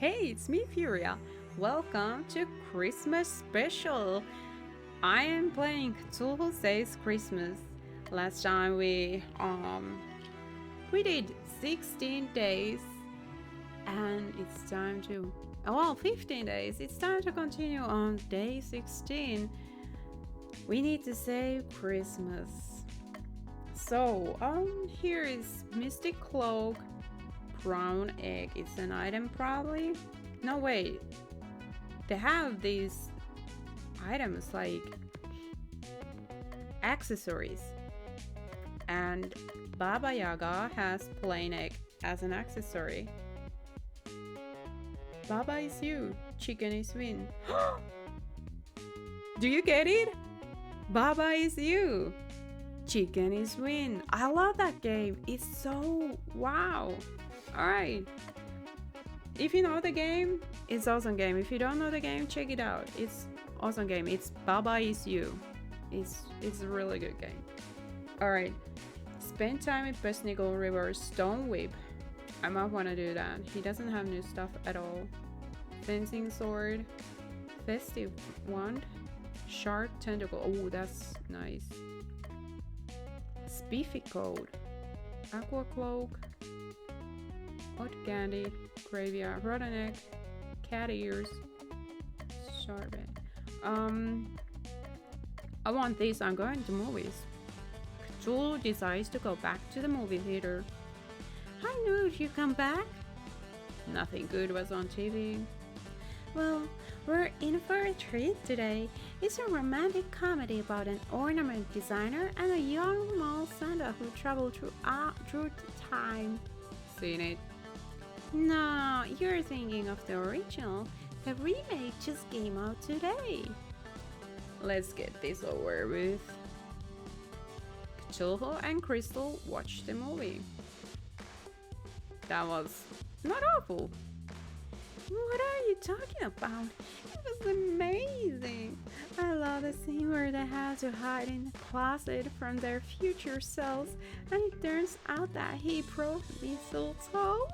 Hey, it's me, Furia. Welcome to Christmas special. I am playing Cthulhu Saves Christmas. Last time we did 16 days, and it's time to 15 days. It's time to continue on day 16. We need to save Christmas. So, here is Mystic Cloak, brown egg. It's an item probably. No, wait. They have these items like accessories. And Baba Yaga has plain egg as an accessory. Baba is you, chicken is win. Do you get it? Baba is you, chicken is win. I love that game. It's so wow. Alright. If you know the game, it's awesome game. If you don't know the game, check it out. It's awesome game. It's Baba is you. It's a really good game. Alright. Spend time with Belsnickel River Stone Whip. I might want to do that. He doesn't have new stuff at all. Fencing sword. Festive wand. Sharp tentacle. Oh, that's nice. Spiffy coat. Aqua cloak. Hot candy. Graveyard. Rotten egg. Cat ears. Sorbet. I want this. I'm going to movies. Cthulhu decides to go back to the movie theater. I knew you'd come back. Nothing good was on TV. Well, we're in for a treat today. It's a romantic comedy about an ornament designer and a young mall Santa who travel through time. Seen it? No, you're thinking of the original. The remake just came out today. Let's get this over with. Cthulhu and Crystal watched the movie. That was not awful. What are you talking about? It was amazing. I love the scene where they have to hide in the closet from their future selves, and it turns out that he brought mistletoe.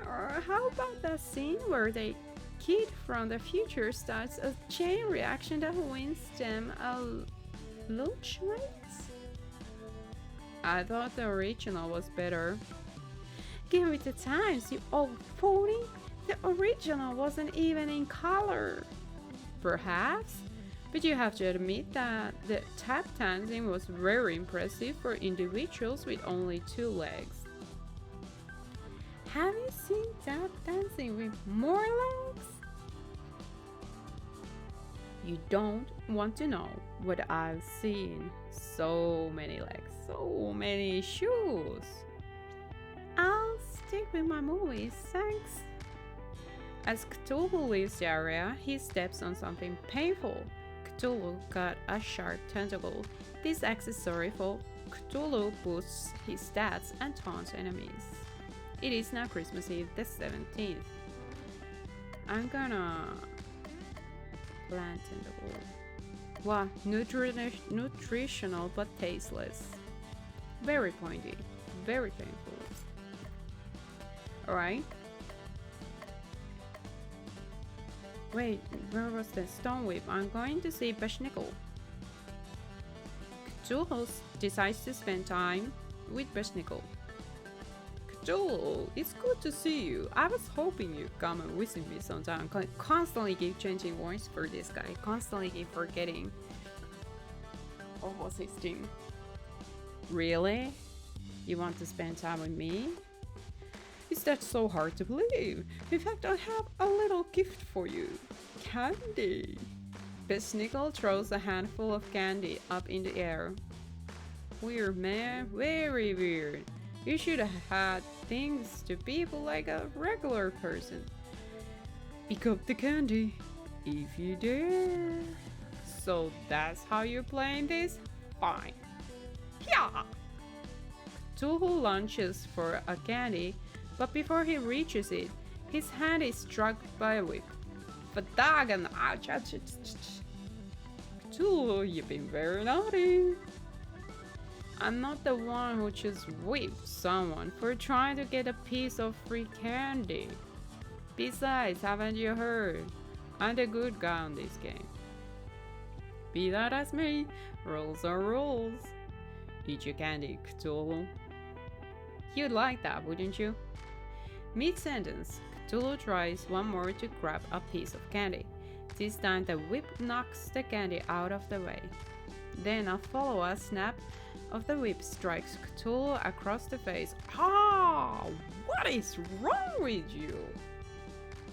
Or how about that scene where the kid from the future starts a chain reaction that wins them a lunch race? I thought the original was better. Give me the times, you old phony. The original wasn't even in color. Perhaps, but you have to admit that the tap dancing was very impressive for individuals with only 2 legs. Have you seen tap dancing with more legs? You don't want to know what I've seen. So many legs, so many shoes. I'll stick with my movies, thanks. As Cthulhu leaves the area, he steps on something painful. Cthulhu got a sharp tentacle. This accessory for Cthulhu boosts his stats and taunts enemies. It is now Christmas Eve, the 17th. I'm gonna plant tentacle. Wow, nutritional but tasteless. Very pointy, very painful. Alright. Wait, where was the stone whip? I'm going to see Belsnickel. Cthulhu decides to spend time with Belsnickel. Cthulhu, it's good to see you. I was hoping you'd come and visit me sometime. Constantly keep changing voice for this guy. Constantly keep forgetting. What was his thing? Really? You want to spend time with me? Is that so hard to believe? In fact, I have a little gift for you. Candy. Belsnickel throws a handful of candy up in the air. Weird, man. Very weird. You should have had things to people like a regular person. Pick up the candy, if you dare. So that's how you're playing this? Fine. Yeah! Cthulhu lunges for a candy, but before he reaches it, his hand is struck by a whip. Fhtagn! Ouch, ouch, ouch. Cthulhu, you've been very naughty. I'm not the one who just whipped someone for trying to get a piece of free candy. Besides, haven't you heard? I'm the good guy on this game. Be that as may, rules are rules. Eat your candy, Cthulhu. You'd like that, wouldn't you? Mid-sentence, Cthulhu tries one more to grab a piece of candy. This time the whip knocks the candy out of the way. Then a follow-up snap of the whip strikes Cthulhu across the face. Ah! What is wrong with you?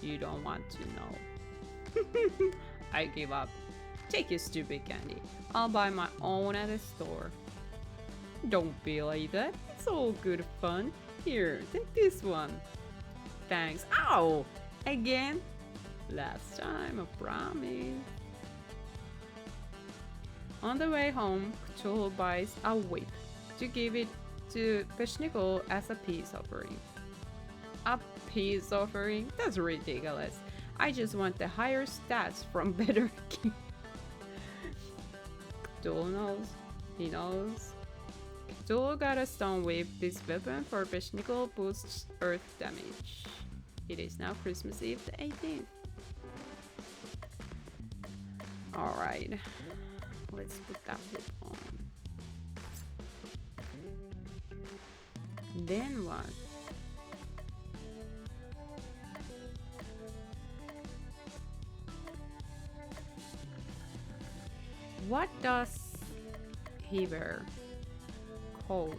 You don't want to know. I give up. Take your stupid candy. I'll buy my own at the store. Don't be like that. It's all good fun. Here, take this one. Thanks. Ow! Again? Last time, I promise. On the way home, Cthulhu buys a whip to give it to Belsnickel as a peace offering. A peace offering? That's ridiculous. I just want the higher stats from better gear. Cthulhu knows. He knows. Cthulhu got a stone whip. This weapon for Belsnickel boosts earth damage. It is now Christmas Eve the 18th. Alright. Let's put that whip on. Then what? What does he wear? Coat.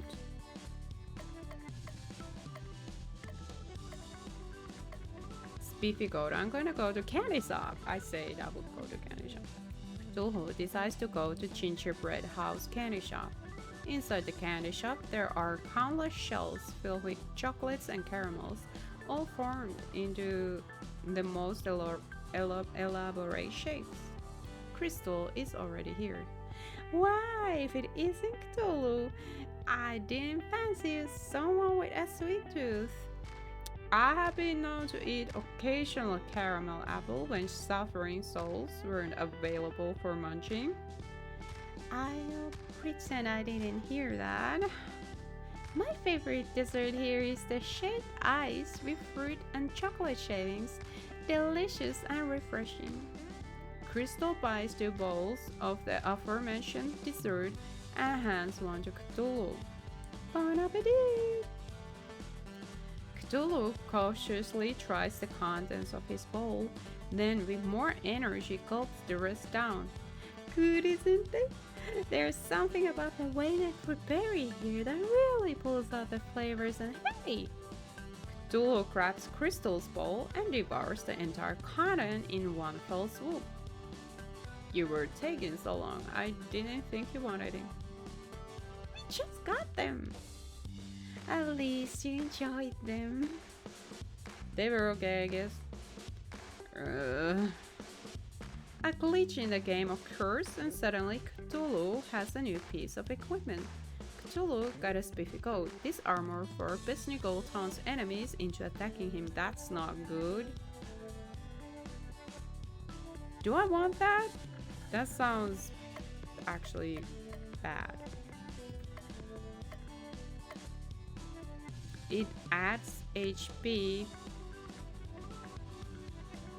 Spiffy goat. I'm gonna go to candy shop. I said I would go to candy shop. Cthulhu decides to go to Gingerbread House candy shop. Inside the candy shop, there are countless shelves filled with chocolates and caramels, all formed into the most elaborate shapes. Crystal is already here. Why, if it isn't Cthulhu, I didn't fancy someone with a sweet tooth. I have been known to eat occasional caramel apple when suffering souls weren't available for munching. I'll pretend I didn't hear that. My favorite dessert here is the shaved ice with fruit and chocolate shavings. Delicious and refreshing. Crystal buys 2 bowls of the aforementioned dessert and hands one to Cthulhu. Bon appetit! Cthulhu cautiously tries the contents of his bowl, then with more energy gulps the rest down. Good, isn't it? There's something about the way they prepare it here that really pulls out the flavors, and hey! Cthulhu grabs Crystal's bowl and devours the entire content in one fell swoop. You were taking so long, I didn't think you wanted it. We just got them! At least you enjoyed them. They were okay, I guess. A glitch in the game occurs and suddenly Cthulhu has a new piece of equipment. Cthulhu got a spiffy coat. This armor for Belsnickel taunts enemies into attacking him. That's not good. Do I want that? That sounds actually bad. It adds HP,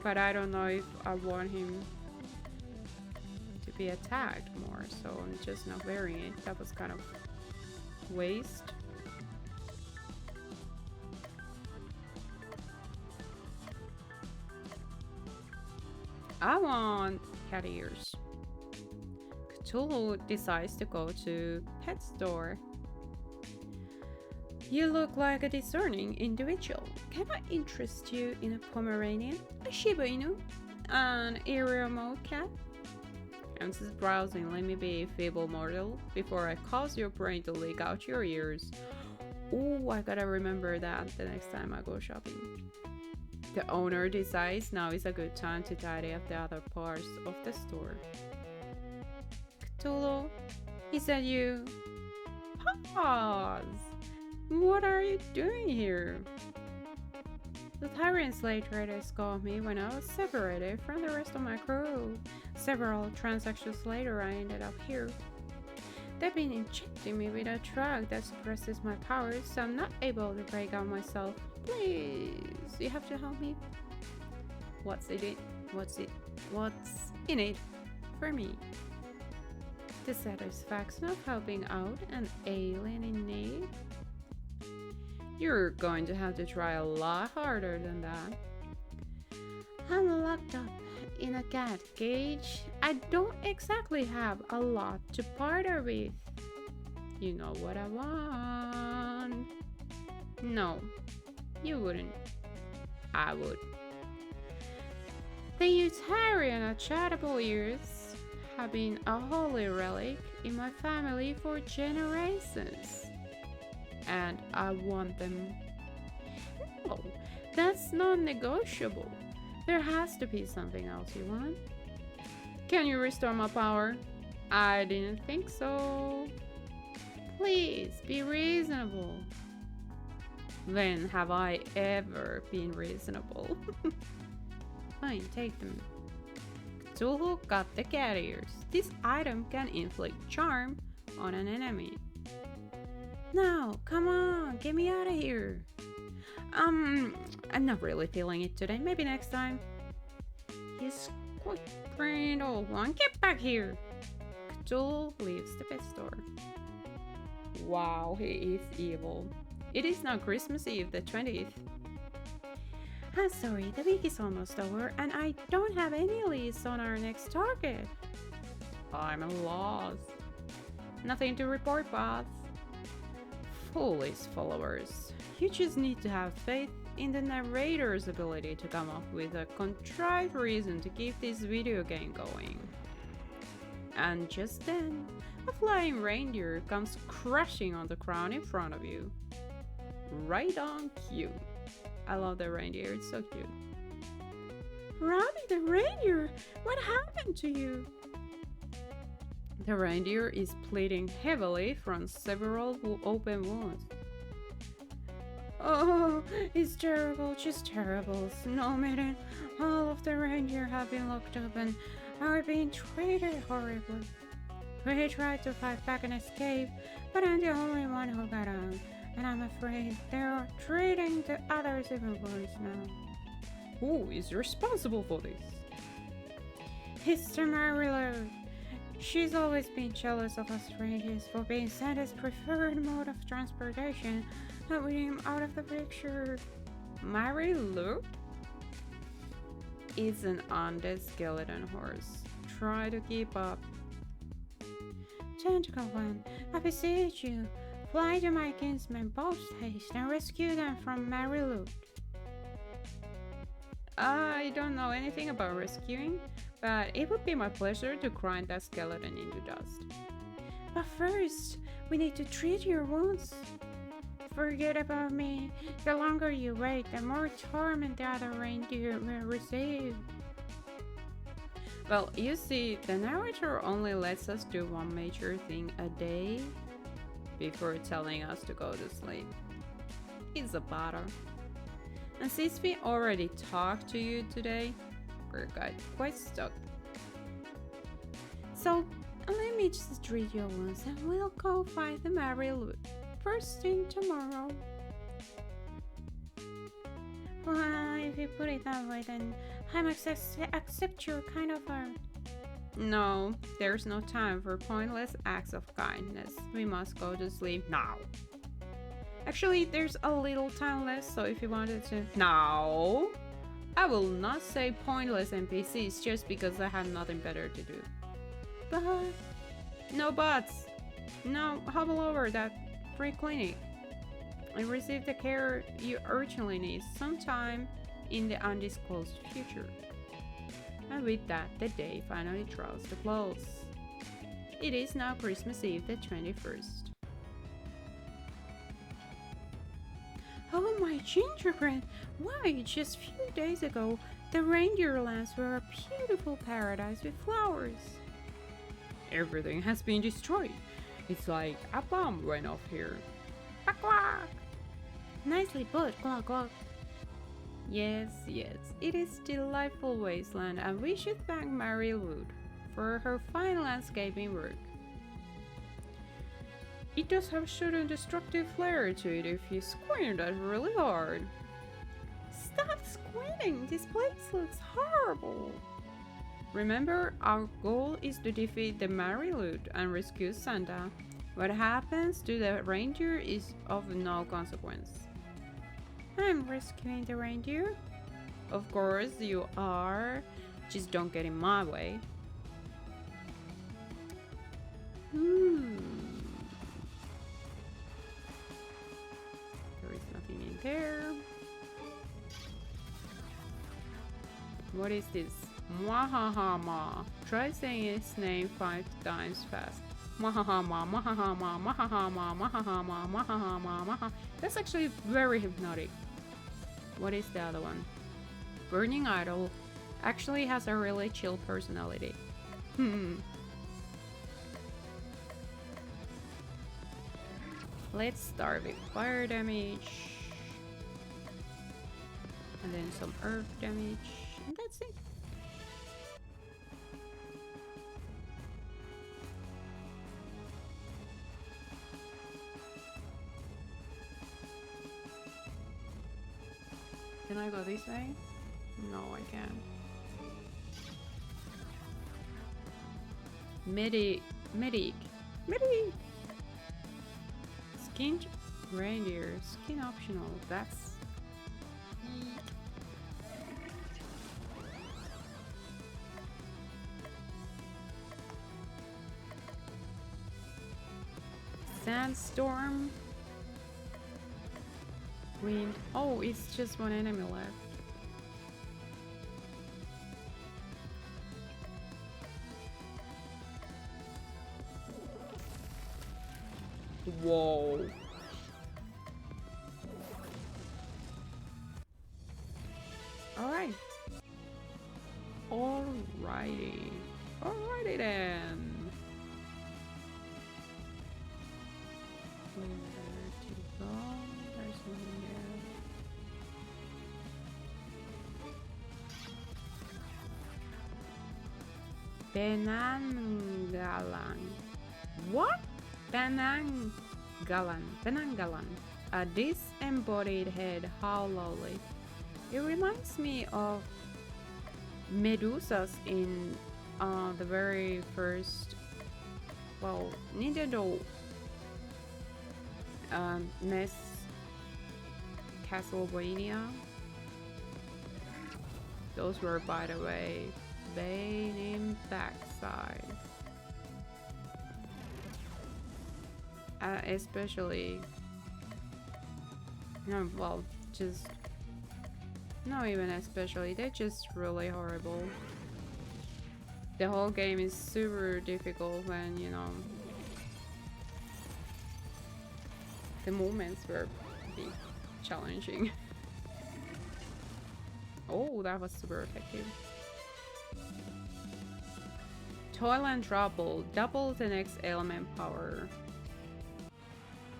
but I don't know if I want him to be attacked more, so I'm just not wearing it. That was kind of waste. I want cat ears. Cthulhu decides to go to pet store. You look like a discerning individual. Can I interest you in a Pomeranian, a Shiba Inu, an Iriomo cat? I'm just browsing. Let me be a feeble mortal before I cause your brain to leak out your ears. Ooh, I gotta remember that the next time I go shopping. The owner decides now is a good time to tidy up the other parts of the store. Cthulhu, is that you? Pause! What are you doing here? The tyrant slave traders called me when I was separated from the rest of my crew. Several transactions later, I ended up here. They've been injecting me with a drug that suppresses my powers, so I'm not able to break out myself. Please, you have to help me. What's in it? What's in it for me? The satisfaction of helping out an alien in need? You're going to have to try a lot harder than that. I'm locked up in a cat cage. I don't exactly have a lot to partner with. You know what I want. No, you wouldn't. I would. The Utarian charitable years have been a holy relic in my family for generations. And I want them. No, that's non-negotiable. There has to be something else you want. Can you restore my power? I didn't think so. Please be reasonable. When have I ever been reasonable? Fine, take them. Cthulhu got the cat ears. This item can inflict charm on an enemy. Now, come on, get me out of here. I'm not really feeling it today. Maybe next time. You squat brain old one, get back here. Cthulhu leaves the pet store. Wow, he is evil. It is now Christmas Eve, the 20th. I'm sorry, the week is almost over and I don't have any leads on our next target. I'm lost. Nothing to report, boss. Foolish followers. You just need to have faith in the narrator's ability to come up with a contrived reason to keep this video game going. And just then, a flying reindeer comes crashing on the ground in front of you. Right on cue. I love the reindeer, it's so cute. Robbie the reindeer, what happened to you? The reindeer is bleeding heavily from several open wounds. Oh, it's terrible, just terrible. Snow Maiden, all of the reindeer have been locked up and are being treated horribly. We tried to fight back and escape, but I'm the only one who got out. And I'm afraid they're treating the others even worse now. Who is responsible for this? It's the Marilyn. She's always been jealous of us reindeers for being Santa's preferred mode of transportation, and with him out of the picture. Marilyn is an undead skeleton horse. Try to keep up. Tentacle One, I beseech you. Fly to my kinsmen post haste and rescue them from Marilyn. I don't know anything about rescuing, but it would be my pleasure to grind that skeleton into dust. But first, we need to treat your wounds. Forget about me. The longer you wait, the more torment the other reindeer will receive. Well, you see, the narrator only lets us do one major thing a day before telling us to go to sleep. It's a bother. And since we already talked to you today, we're quite stuck. So let me just treat your wounds and we'll go find the Marilyn first thing tomorrow. Well, if you put it that way, then I must accept your kind offer. No, there's no time for pointless acts of kindness. We must go to sleep now. Actually, there's a little time left, so if you wanted to... No! I will not say pointless NPCs just because I have nothing better to do. But... No buts! No, hobble over that free clinic and receive the care you urgently need sometime in the undisclosed future. And with that, the day finally draws to close. It is now Christmas Eve, the 21st. Oh my gingerbread! Why, just a few days ago, the reindeer lands were a beautiful paradise with flowers. Everything has been destroyed. It's like a bomb went off here. Quack quack! Nicely put, quack quack. Yes, it is delightful wasteland, and we should thank Mary Wood for her fine landscaping work. It does have a certain destructive flair to it if you squint at really hard. Stop squinting! This place looks horrible! Remember, our goal is to defeat the Marilut and rescue Santa. What happens to the reindeer is of no consequence. I'm rescuing the reindeer? Of course you are. Just don't get in my way. There is nothing in there. What is this? Mwahahama. Try saying its name 5 times fast. Mwahahama, mwahahama, mwahahama, mwahahama, mwahahama, mwahahama. That's actually very hypnotic. What is the other one? Burning Idol actually has a really chill personality. Let's start with fire damage. And then some earth damage. And that's it. Can I go this way? No, I can't. Medic. Skin reindeer. Skin optional. That's... Sandstorm. Wind. Oh, it's just one enemy left. Whoa. Alright. Alrighty. Alrighty then. Where to go? There's nothing there. Penanggalan. What? Penanggalan. A disembodied head, how lovely. It reminds me of Medusas in the very first, well, Nintendo NES Castlevania. Those were, by the way, Bane in backside. Especially, no, well, just not even especially. They're just really horrible. The whole game is super difficult when, you know, the movements were pretty challenging. Oh, that was super effective. Toil and Trouble, double the next ailment power.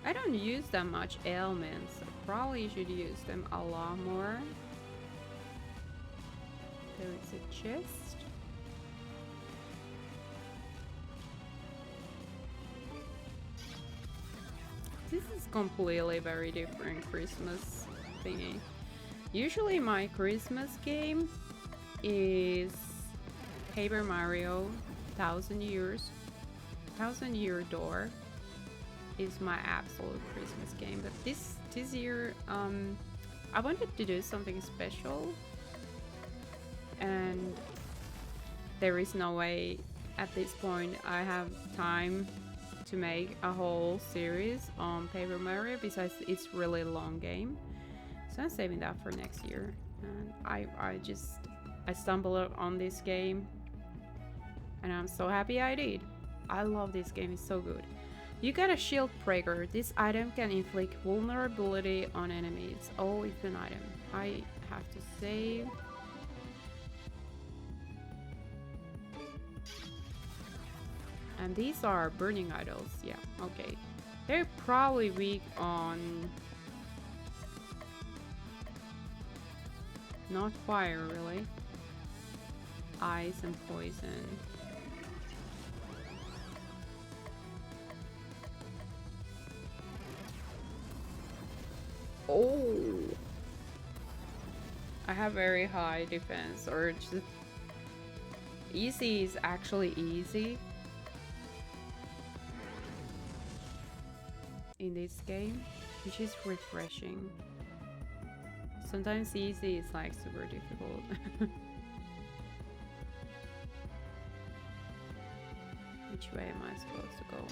I don't use that much ailments. I probably should use them a lot more. There is a chest. This is completely very different Christmas thingy. Usually my Christmas game is Paper Mario 1000 Year Door is my absolute Christmas game, but this year I wanted to do something special, and there is no way at this point I have time to make a whole series on Paper Mario because it's really a long game, so I'm saving that for next year. And I stumbled on this game and I'm so happy I did. I love this game, it's so good. You got a shield breaker. This item can inflict vulnerability on enemies. Oh, it's an item. I have to save. And these are burning idols. Yeah, okay. They're probably weak on... not fire, really. Ice and poison. Oh! I have very high defense, or just easy is actually easy in this game, which is refreshing. Sometimes easy is like super difficult. Which way am I supposed to go?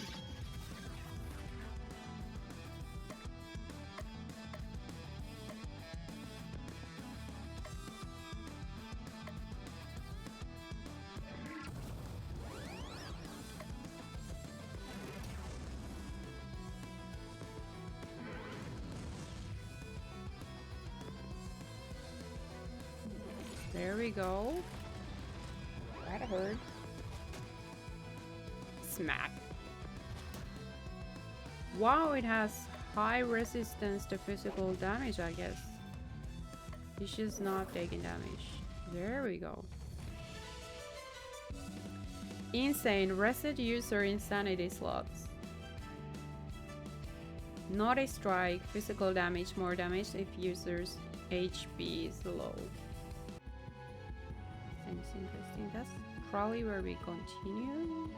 There we go. That hurt. Smack. Wow, it has high resistance to physical damage, I guess. It's just not taking damage. There we go. Insane. Reset user insanity slots. Not a strike. Physical damage. More damage if user's HP is low. Seems interesting. That's probably where we continue.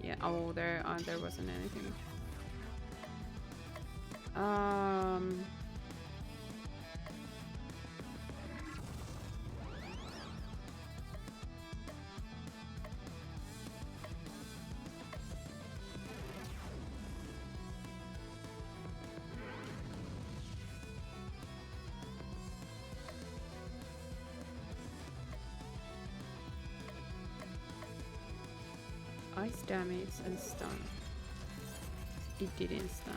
Yeah. Oh, there wasn't anything. Ice damage and stun. It didn't stun.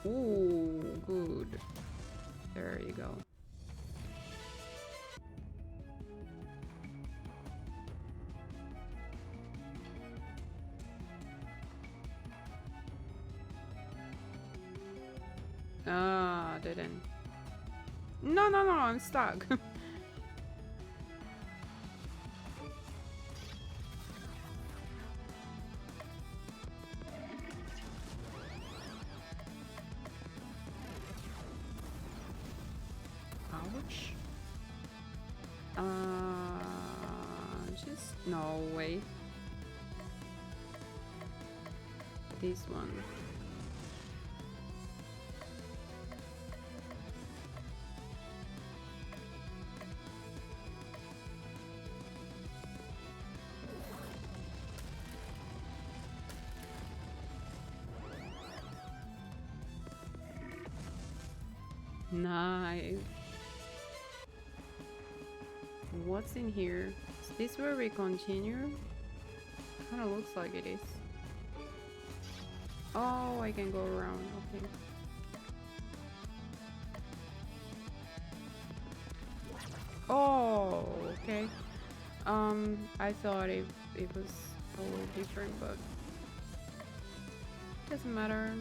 Ooh, good. There you go. Ah, didn't. No, I'm stuck. Ouch. Just no way. This one. Nice. What's in here? Is this where we continue? Kinda looks like it is. Oh, I can go around. Okay. Oh, okay. I thought it was a little different, but doesn't matter.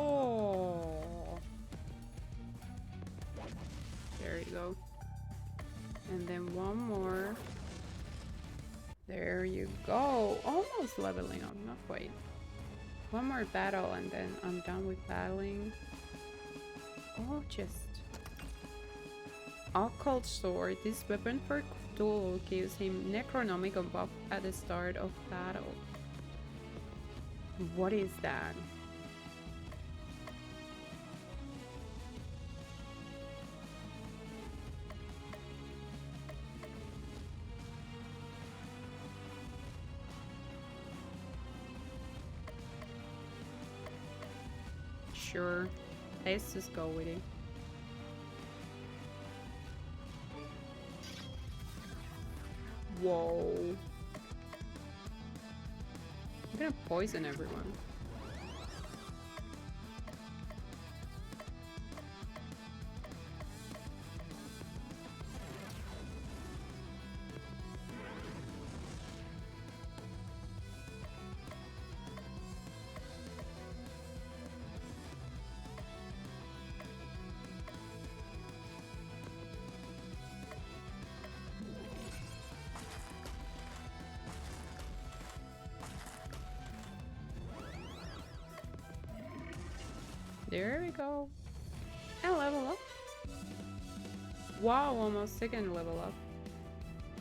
Oh, there you go. And then one more. There you go. Almost leveling up, not quite. One more battle and then I'm done with battling. Oh, just occult sword. This weapon for Cthulhu gives him necronomical buff at the start of battle. What is that? Sure, let's just go with it. Whoa. I'm gonna poison everyone. There we go. And level up. Wow, almost second level up.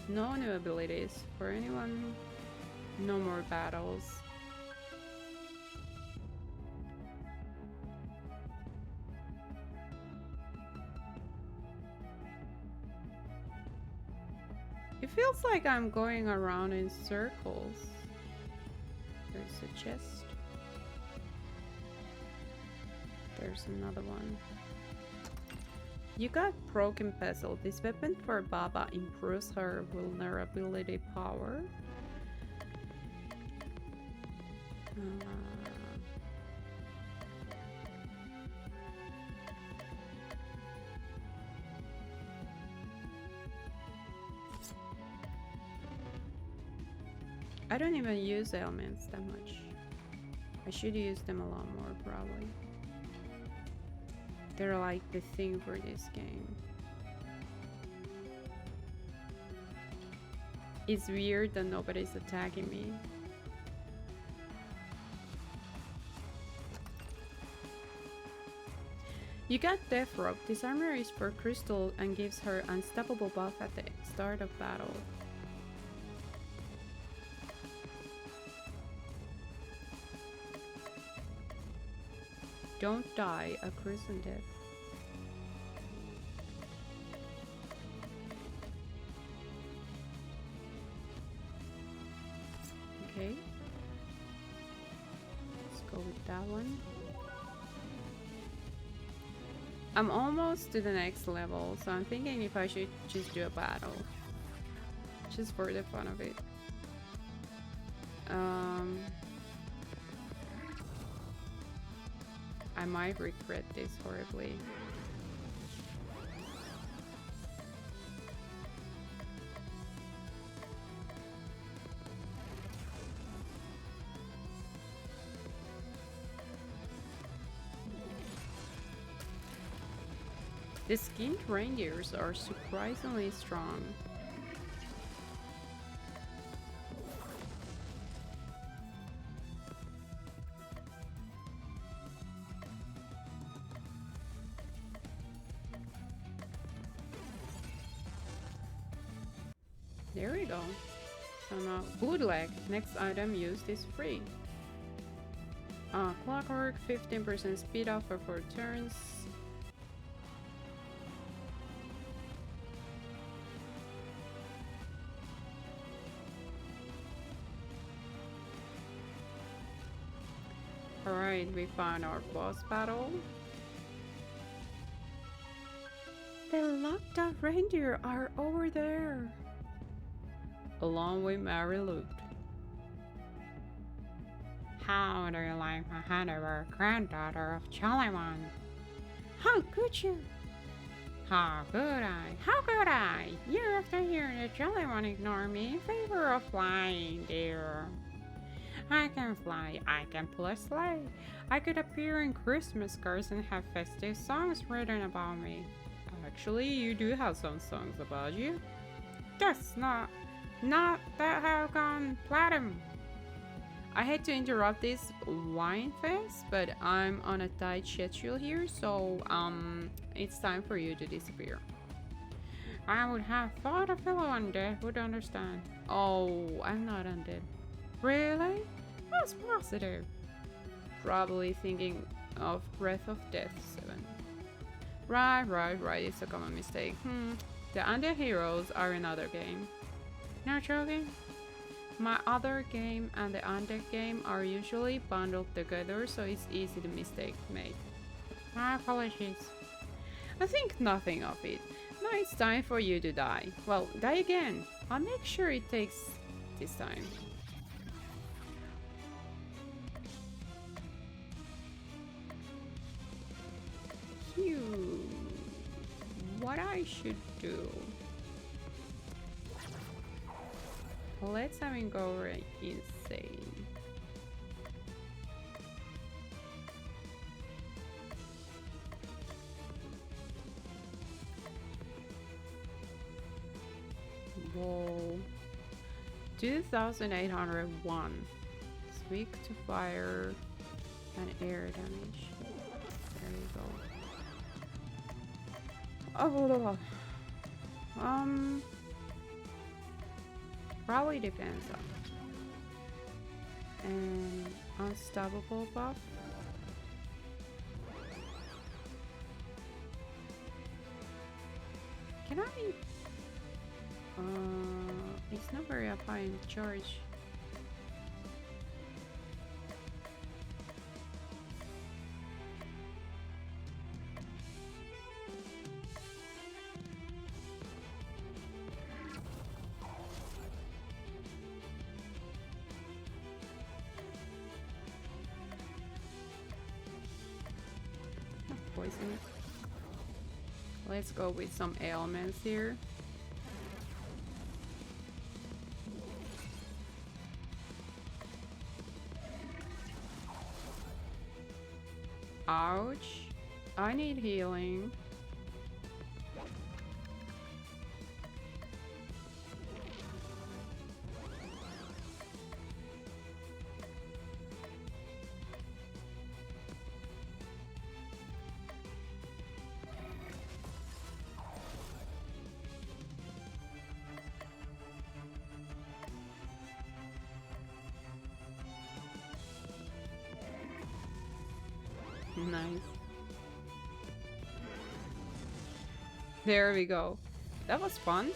No new abilities for anyone. No more battles. It feels like I'm going around in circles. There's a chest. There's another one. You got Broken Pestle. This weapon for Baba improves her vulnerability power. I don't even use elements that much. I should use them a lot more, probably. They're like the thing for this game. It's weird that nobody's attacking me. You got Death Rock. This armor is for Crystal and gives her unstoppable buff at the start of battle. Don't die a gruesome death. Okay. Let's go with that one. I'm almost to the next level, so I'm thinking if I should just do a battle. Just for the fun of it. I might regret this horribly. The skinned reindeers are surprisingly strong. There we go. So now, bootleg. Next item used is free. Clockwork, 15% speed off for 4 turns. Alright, we found our boss battle. The locked up reindeer are over there. Along with Mary Luke. How do you like my handiwork, granddaughter of Jollyman? How could you? How could I? How could I? Year after year, the Jollyman ignored me in favor of flying, dear. I can fly, I can pull a sleigh. I could appear in Christmas cards and have festive songs written about me. Actually, you do have some songs about you. That's not that have gone platinum. I had to interrupt this wine fest, but I'm on a tight schedule here, so it's time for you to disappear. I would have thought a fellow undead would understand. Oh, I'm not undead. Really? That's positive. Probably thinking of Breath of Death 7. Right, it's a common mistake. The undead heroes are another game. Not joking? My other game and the undead game are usually bundled together, so it's easy to mistake made. My apologies. I think nothing of it. Now it's time for you to die. Well, die again. I'll make sure it takes this time. What I should do? Let's have him go right insane. Whoa. 2,801. It's weak to fire and air damage. Very Oh, probably depends on. And unstoppable buff. Can I? It's not very high in charge. Poison. Let's go with some ailments here. Ouch. I need healing. Nice. There we go. That was fun.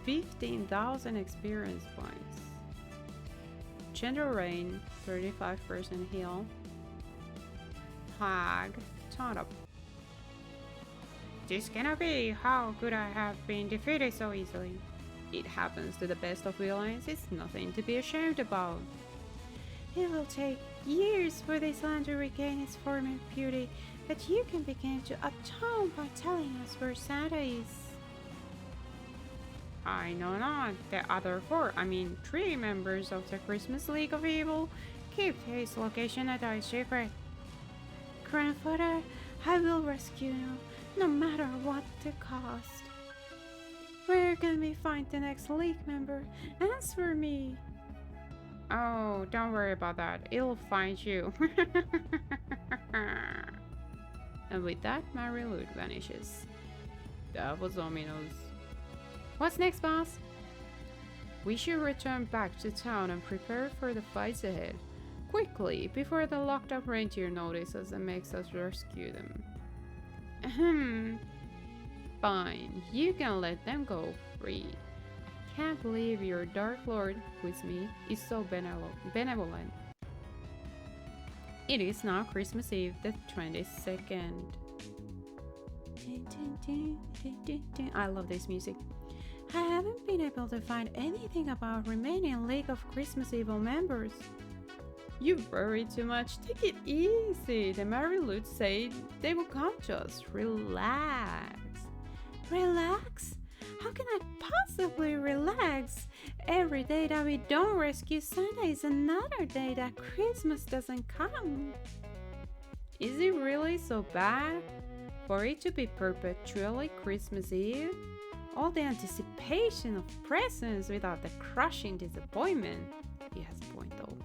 15,000 experience points. Gentle Rain, 35% heal. Fhtagn, ton up. This cannot be. How could I have been defeated so easily? It happens to the best of villains. It's nothing to be ashamed about. It will take years for this land to regain its former beauty, but you can begin to atone by telling us where Santa is. I know not. The other three members of the Christmas League of Evil keep his location a tight secret. Grandfather, I will rescue you, no matter what the cost. Where can we find the next League member? Answer me. Oh, don't worry about that. It'll find you. And with that, Marilute vanishes. That was ominous. What's next, boss? We should return back to town and prepare for the fights ahead. Quickly, before the locked up reindeer notices and makes us rescue them. Ahem. Fine, you can let them go free. Can't believe your Dark Lord, who is me, is so benevolent. It is now Christmas Eve, the 22nd. I love this music. I haven't been able to find anything about remaining League of Christmas Evil members. You worry too much. Take it easy. The Marilute said they will come to us. Relax. Relax? How can I possibly relax? Every day that we don't rescue Santa is another day that Christmas doesn't come. Is it really so bad for it to be perpetually Christmas Eve? All the anticipation of presents without the crushing disappointment. He has a point though.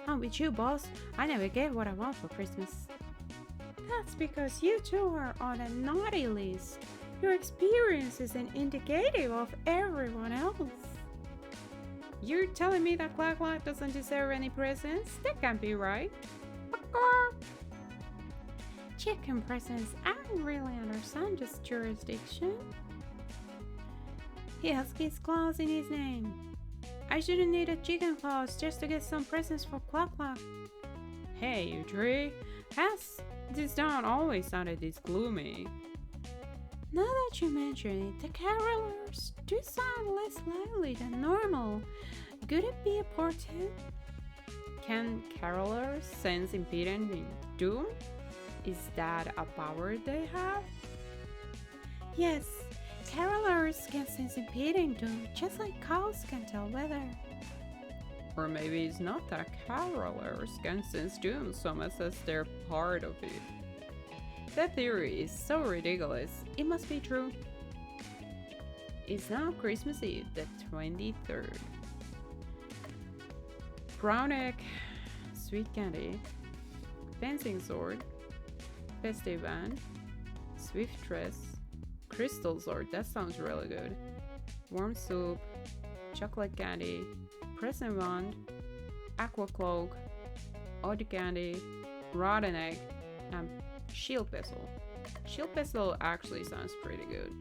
I'm with you, boss. I never get what I want for Christmas. That's because you two are on a naughty list. Your experience isn't indicative of everyone else. You're telling me that Clack doesn't deserve any presents? That can't be right. Chicken presents aren't really under Santa's jurisdiction. He has Kids Claus in his name. I shouldn't need a chicken claus just to get some presents for Clack. Hey, you three. Has this town always sounded this gloomy? Now that you mention it, the carolers do sound less lively than normal. Could it be a portent? Can carolers sense impending doom? Is that a power they have? Yes, carolers can sense impending doom just like cows can tell weather. Or maybe it's not that carolers can sense doom so much as they're part of it. That theory is so ridiculous, it must be true. It's now Christmas Eve, the 23rd. Brown egg, sweet candy, fencing sword, festive band, swift dress, crystal sword, that sounds really good, warm soup, chocolate candy, present wand, aqua cloak, odd candy, rotten egg, and shield vessel. Shield vessel actually sounds pretty good.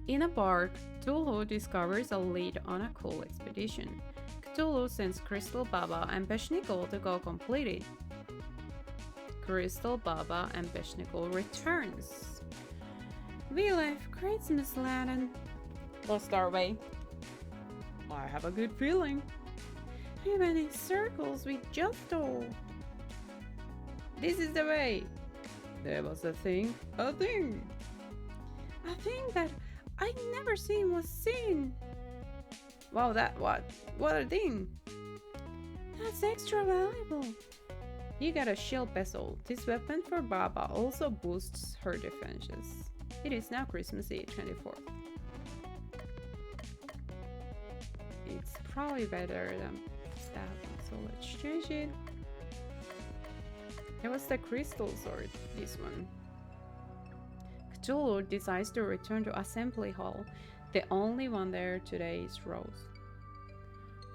In a park, Cthulhu discovers a lead on a cool expedition. Cthulhu sends Crystal Baba and Belsnickel to go complete it. Crystal Baba and Belsnickel returns. We left Christmas land and lost our way. I have a good feeling. We went in circles with Justo. This is the way. There was a thing that I never seen was seen. Wow, that what a thing. That's extra valuable. You got a shield vessel. This weapon for Baba also boosts her defenses. It is now Christmas Eve 24th. It's probably better than stabbing, so let's change it. It was the crystal sword, this one. Cthulhu decides to return to Assembly Hall. The only one there today is Rose.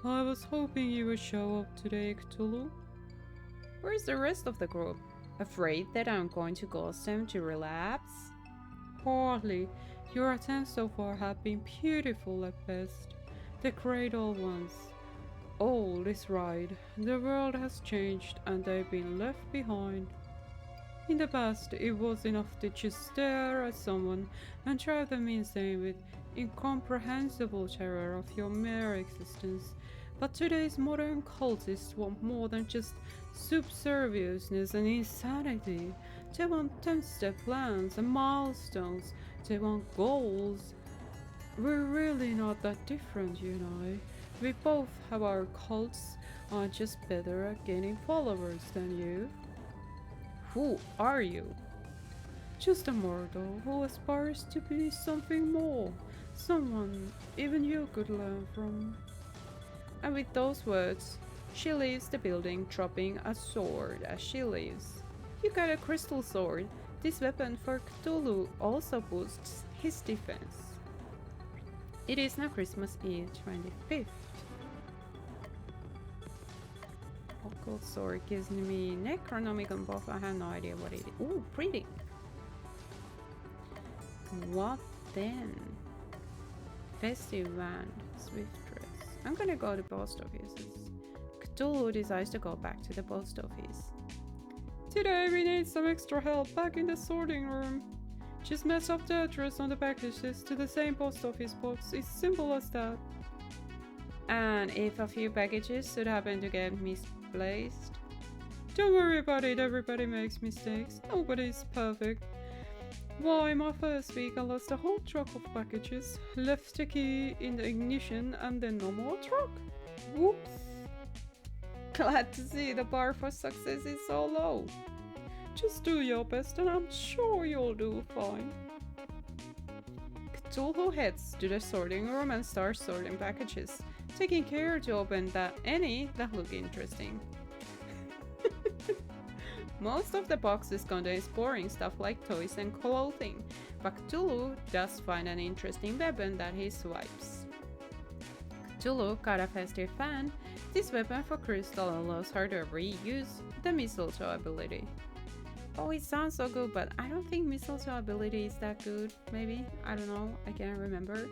I was hoping you would show up today, Cthulhu. Where's the rest of the group? Afraid that I'm going to cause them to relapse? Hardly. Your attempts so far have been beautiful at best. The great old ones. Old is right. The world has changed and they've been left behind. In the past, it was enough to just stare at someone and drive them insane with incomprehensible terror of your mere existence. But today's modern cultists want more than just subserviousness and insanity. They want 10-step plans and milestones. They want goals. We're really not that different, you and I. We both have our cults. I'm just better at gaining followers than you. Who are you? Just a mortal who aspires to be something more. Someone even you could learn from. And with those words, she leaves the building, dropping a sword as she leaves. You got a crystal sword. This weapon for Cthulhu also boosts his defense. It is now Christmas Eve 25th. Occult sword gives me Necronomicon buff. I have no idea what it is. Ooh, pretty. What then? Festive wand, swift dress. I'm gonna go to post offices. Cthulhu decides to go back to the post office. Today we need some extra help back in the sorting room. Just mess up the address on the packages to the same post office box. It's simple as that. And if a few packages should happen to get misplaced, don't worry about it, everybody makes mistakes. Nobody's perfect. Why, my first week I lost a whole truck of packages, left the key in the ignition and then no more truck. Whoops. Glad to see the bar for success is so low. Just do your best and I'm sure you'll do fine. Cthulhu heads to the sorting room and starts sorting packages, taking care to open any that look interesting. Most of the boxes contain boring stuff like toys and clothing, but Cthulhu does find an interesting weapon that he swipes. Cthulhu got a festive fan. This weapon for Crystal allows her to reuse the mistletoe ability. Oh, it sounds so good, but I don't think mistletoe ability is that good, maybe? I don't know, I can't remember.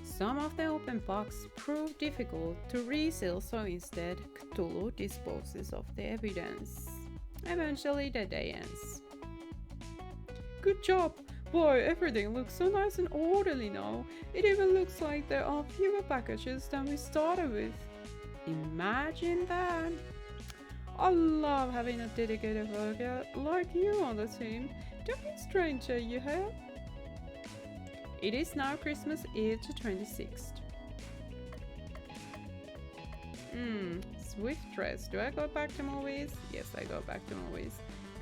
Some of the open box prove difficult to reseal, so instead, Cthulhu disposes of the evidence. Eventually, the day ends. Good job! Boy, everything looks so nice and orderly now. It even looks like there are fewer packages than we started with. Imagine that! I love having a dedicated worker like you on the team. Don't be a stranger, you have? It is now Christmas Eve the 26th. Swift dress. Do I go back to movies? Yes, I go back to movies.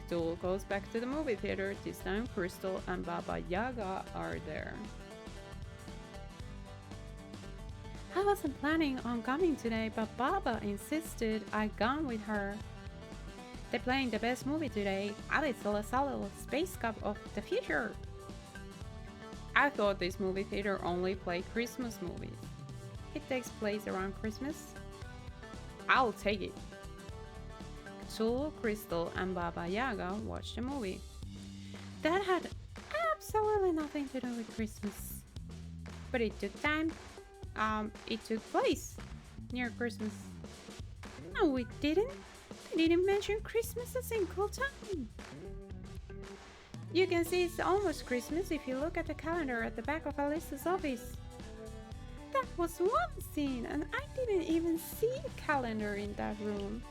Cthulhu goes back to the movie theater. This time Crystal and Baba Yaga are there. I wasn't planning on coming today, but Baba insisted I gone with her. They're playing the best movie today, Alice Solo Space Cup of the Future. I thought this movie theater only played Christmas movies. It takes place around Christmas? I'll take it. Cthulhu, Crystal, and Baba Yaga watched the movie. That had absolutely nothing to do with Christmas. But it took time. It took place near Christmas. No, it didn't. They didn't mention Christmas a single time. You can see it's almost Christmas if you look at the calendar at the back of Alice's office. That was one scene, and I didn't even see a calendar in that room.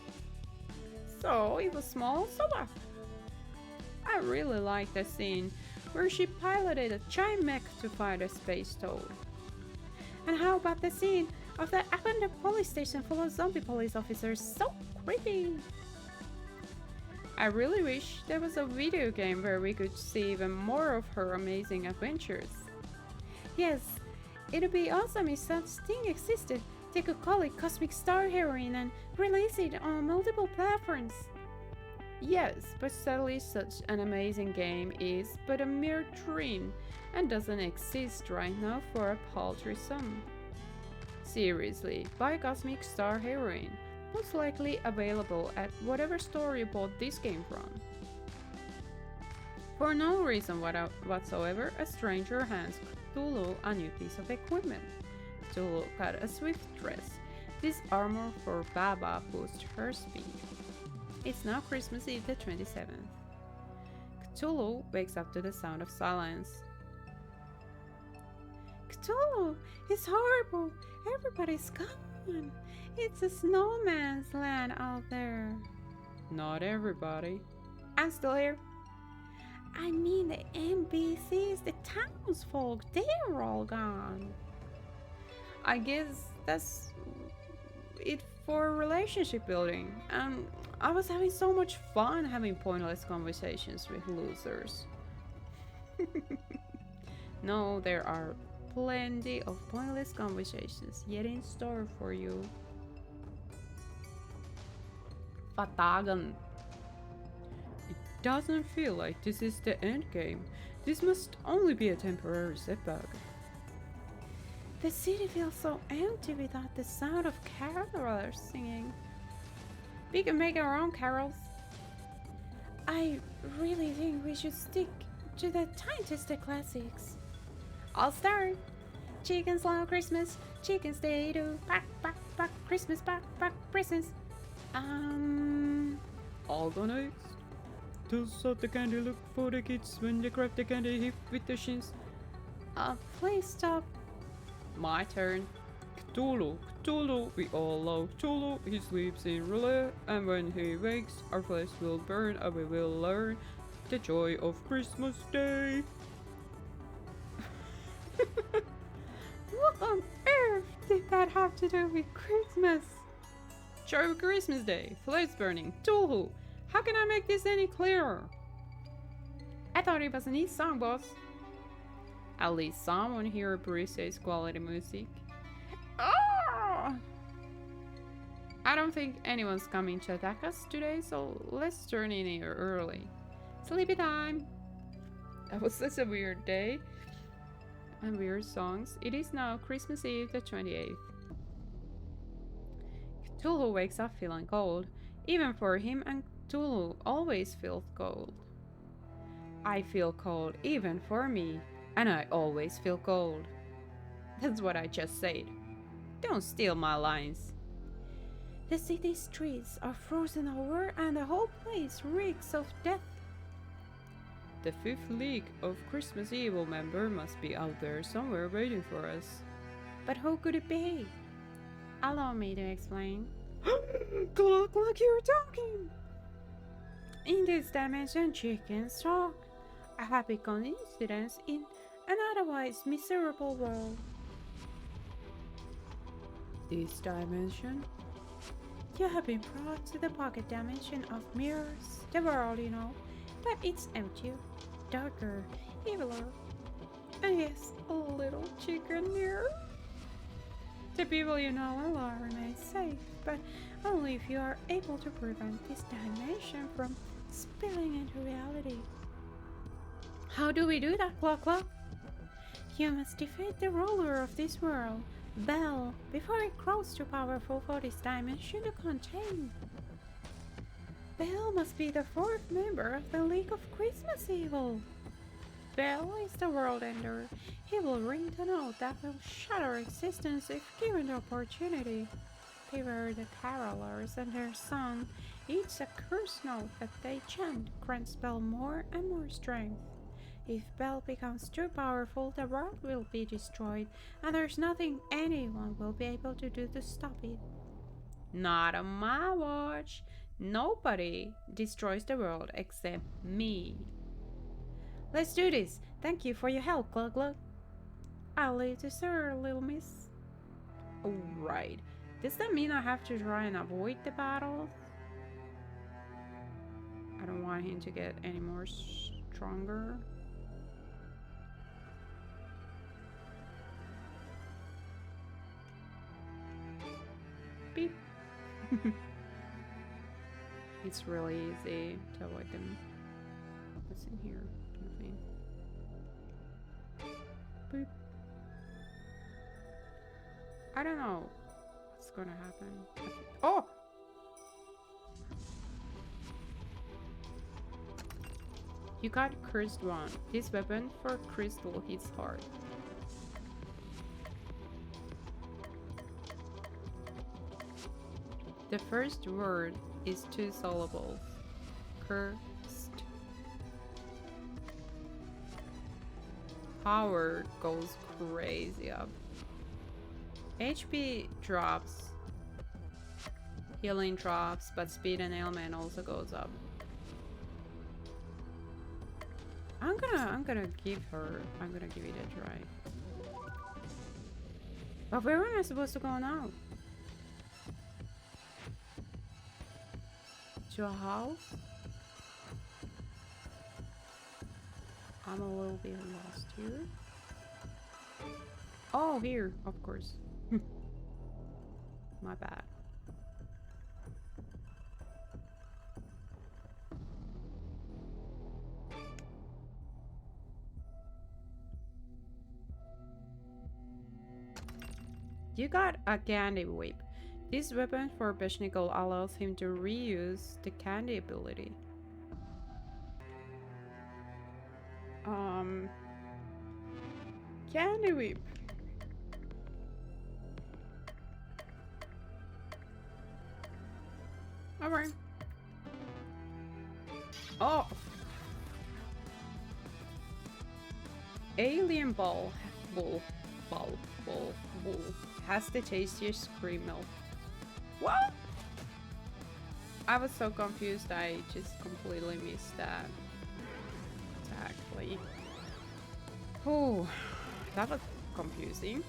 So it was small, so what? I really liked the scene where she piloted a giant mech to fight a space toad. And how about the scene of the abandoned police station full of zombie police officers? So creepy! I really wish there was a video game where we could see even more of her amazing adventures. Yes, it'd be awesome if such thing existed. They could call it Cosmic Star Heroine and release it on multiple platforms. Yes, but sadly such an amazing game is but a mere dream and doesn't exist right now for a paltry sum. Seriously, buy Cosmic Star Heroine, most likely available at whatever store you bought this game from. For no reason whatsoever, a stranger hands Cthulhu a new piece of equipment. Cthulhu got a swift dress. This armor for Baba boosts her speed. It's now Christmas Eve the 27th. Cthulhu wakes up to the sound of silence. Cthulhu, it's horrible. Everybody's gone. It's a snowman's land out there. Not everybody. I'm still here. I mean the NPCs, the townsfolk, they're all gone. I guess that's it for relationship building. I was having so much fun having pointless conversations with losers. No, there are plenty of pointless conversations yet in store for you. Fhtagn. It doesn't feel like this is the end game. This must only be a temporary setback. The city feels so empty without the sound of carolers singing. We can make our own carols. I really think we should stick to the time-tested classics. I'll start. Chickens love Christmas, chickens they do. Back, Christmas, back, presents. All gonna eggs. Toss out the candy, look for the kids when they grab the candy, hip with the shins. Please stop. My turn. Cthulhu, we all love Cthulhu. He sleeps in relay, and when he wakes, our flesh will burn, and we will learn the joy of Christmas Day. What on earth did that have to do with Christmas? Joy of Christmas Day, flames burning, Cthulhu. How can I make this any clearer? I thought it was a neat song, boss. At least someone here appreciates quality music. Oh! I don't think anyone's coming to attack us today, so let's turn in here early. Sleepy time! That was such a weird day. And weird songs. It is now Christmas Eve the 28th. Cthulhu wakes up feeling cold. Even for him, and Cthulhu always feels cold. I feel cold even for me, and I always feel cold. That's what I just said. Don't steal my lines. The city streets are frozen over and the whole place reeks of death. The fifth league of Christmas Evil member must be out there somewhere waiting for us. But who could it be? Allow me to explain. Clock like you're talking! In this dimension, chickens talk. A happy coincidence in an otherwise miserable world. This dimension? You have been brought to the pocket dimension of mirrors, the world, you know, but it's emptier, darker, eviler, and yes, a little chicken mirror. The people you know and love remain safe, but only if you are able to prevent this damnation from spilling into reality. How do we do that, Clock? You must defeat the ruler of this world, Bel, before it grows too powerful for this dimension to contain. Bel must be the fourth member of the League of Christmas Evil. Bel is the world ender. He will ring the note that will shatter existence if given the opportunity. They were the carolers, and their song, each a curse note that they chant, grants Bel more and more strength. If Bel becomes too powerful, the world will be destroyed, and there's nothing anyone will be able to do to stop it. Not on my watch. Nobody destroys the world except me. Let's do this. Thank you for your help, Glug. I'll leave to sir, little miss. Alright. Does that mean I have to try and avoid the battle? I don't want him to get any more stronger. Beep. It's really easy to avoid them. What's in here? Nothing. Boop. I don't know what's gonna happen. Oh! You got Cursed One. This weapon for crystal hits hard. The first word is 2 syllables. Cursed. Power goes crazy up. HP drops. Healing drops, but speed and ailment also goes up. I'm gonna give it a try. But where am I supposed to go now? To a house? I'm a little bit lost here. Oh, here, of course. My bad. You got a candy whip. This weapon for Belsnickel allows him to reuse the candy ability. Candy whip. Alright. Oh! Alien ball has the tastiest cream milk. What? I was so confused, I just completely missed that. Exactly. Oh, that was confusing.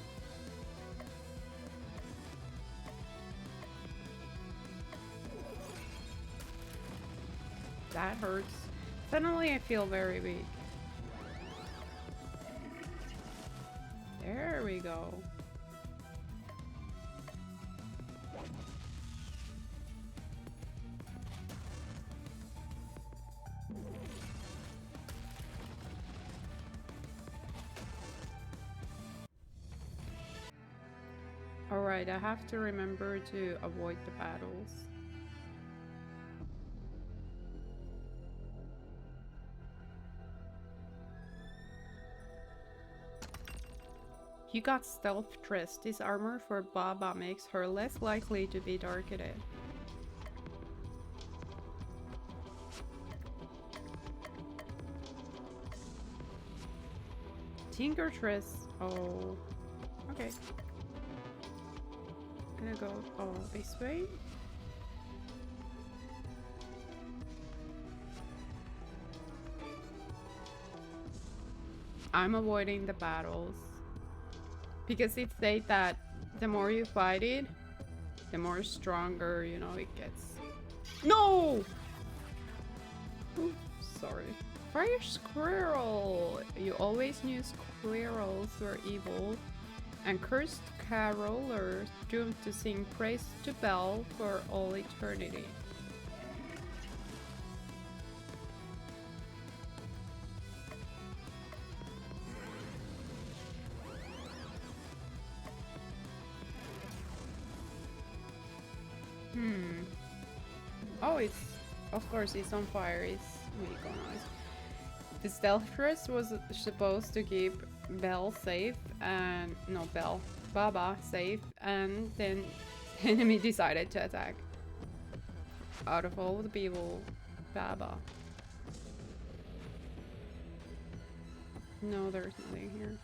That hurts. Suddenly I feel very weak. There we go. Alright, I have to remember to avoid the battles. You got Stealth Dress. This armor for Baba makes her less likely to be targeted. Tinker Dress. Oh, okay. Gonna go this way. I'm avoiding the battles because it said that the more you fight it, the more stronger, you know, it gets. No! Ooh, sorry. Fire Squirrel! You always knew squirrels were evil. and cursed carolers doomed to sing praise to Bel for all eternity. Oh, it's... Of course, it's on fire. It's really going nice. The stealth was supposed to keep Bel safe and... No, Baba safe, and then the enemy decided to attack. Out of all the people, Baba. No, there's nothing here.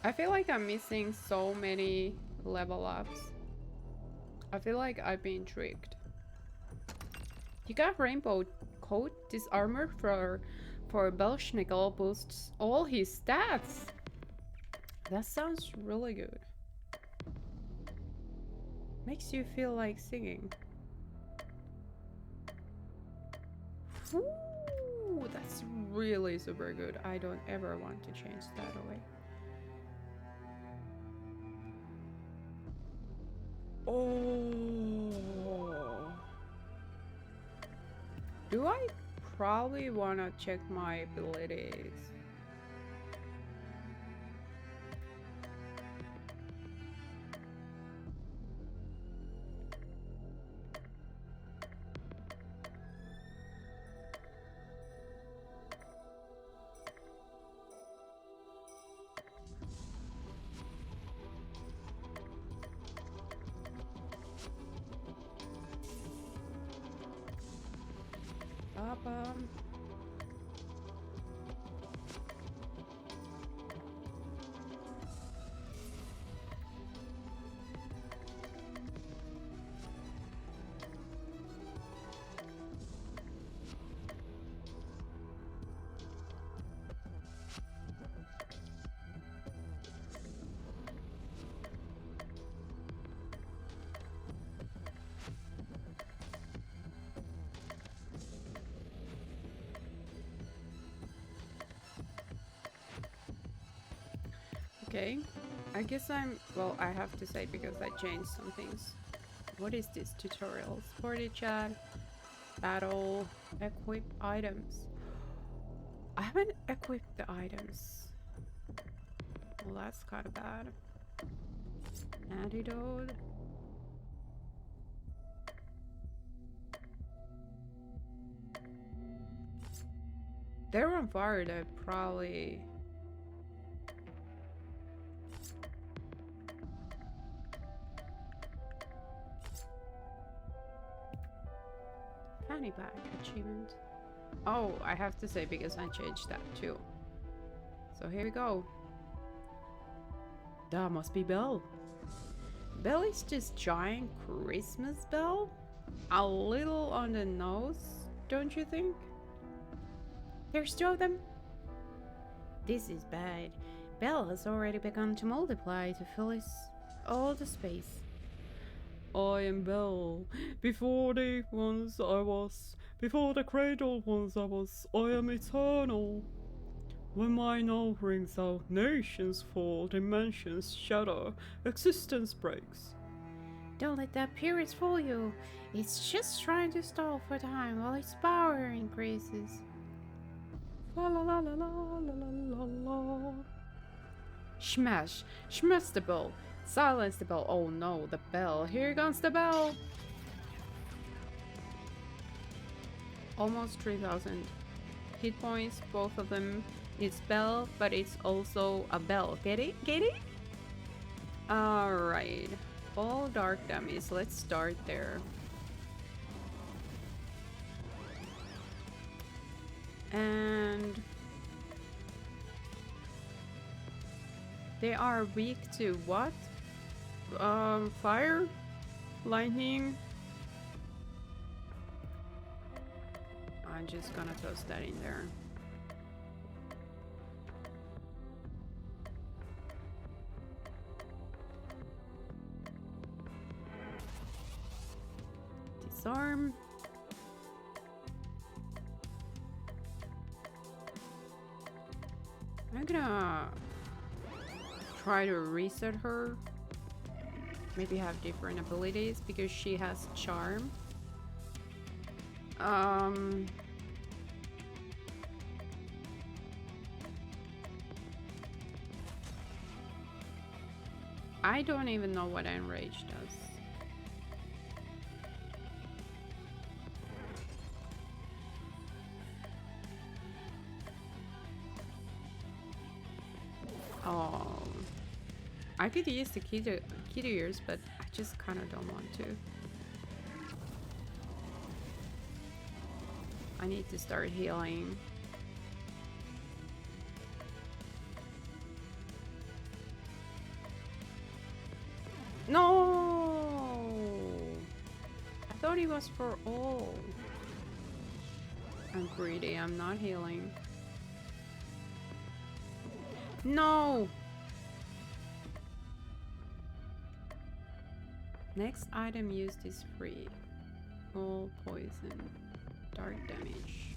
I feel like I'm missing so many level ups. I feel like I've been tricked. You got rainbow coat. This armor for Belsnickel boosts all his stats. That sounds really good. Makes you feel like singing. Ooh, that's really super good. I don't ever want to change that away. Oh. Do I probably want to check my abilities? Okay, I guess well, I have to say because I changed some things. What is this tutorial? Sporty chat, battle, equip items. I haven't equipped the items. Well, that's kind of bad. Antidote. They're on fire, they probably... Fanny bag achievement. Oh, I have to say because I changed that too. So here we go. That must be Bel. Bel is this giant Christmas bell. A little on the nose, don't you think? There's two of them. This is bad. Bel has already begun to multiply to fill all the space. I am Bel. Before the ones I was, before the cradle once I was, I am eternal. When my note rings out, nations fall, dimensions shatter, existence breaks. Don't let that purist fool you. It's just trying to stall for time while its power increases. La la la la la la la la. Smash! Smash the bell! Silence the bell! Oh no, the bell! Here comes the bell! Almost 3,000 hit points, both of them. It's bell, but it's also a bell. Get it? Get it? Alright. All dark dummies. Let's start there. And they are weak to what? Fire? Lightning? I'm just gonna toss that in there. Disarm. I'm gonna try to reset her. Maybe have different abilities because she has charm. I don't even know what Enrage does. Oh, I could use the key to ears, but I just kind of don't want to. I need to start healing. No! I thought it was for all. I'm greedy, I'm not healing. No! Next item used is free. All poison. Dark damage.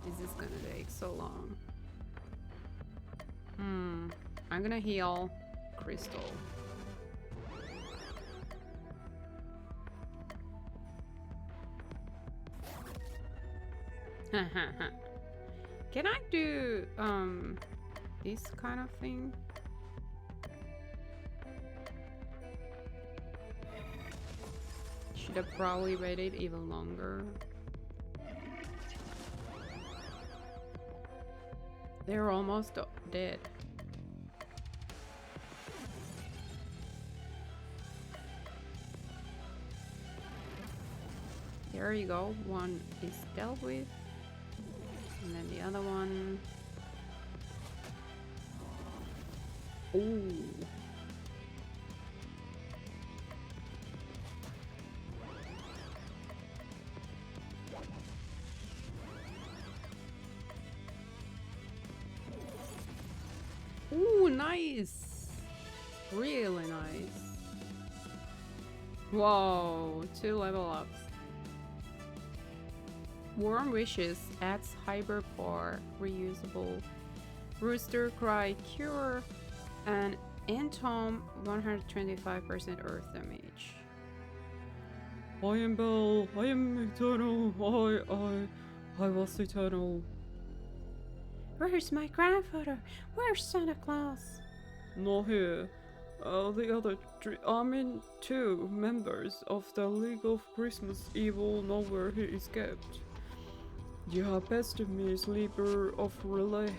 This is gonna take so long. I'm gonna heal Crystal. Can I do this kind of thing? Should have probably waited even longer. They're almost dead. There you go. One is dealt with. And then the other one. Ooh. Ooh, nice. Really nice. Whoa, 2 level ups. Warm Wishes adds Hyperpore, reusable Rooster Cry Cure, and Entomb 125% Earth damage. I am Bell, I am eternal, I was eternal. Where's my grandfather? Where's Santa Claus? Not here. The other two members of the League of Christmas Evil know where he is kept. You have bested me, Sleeper of Relay.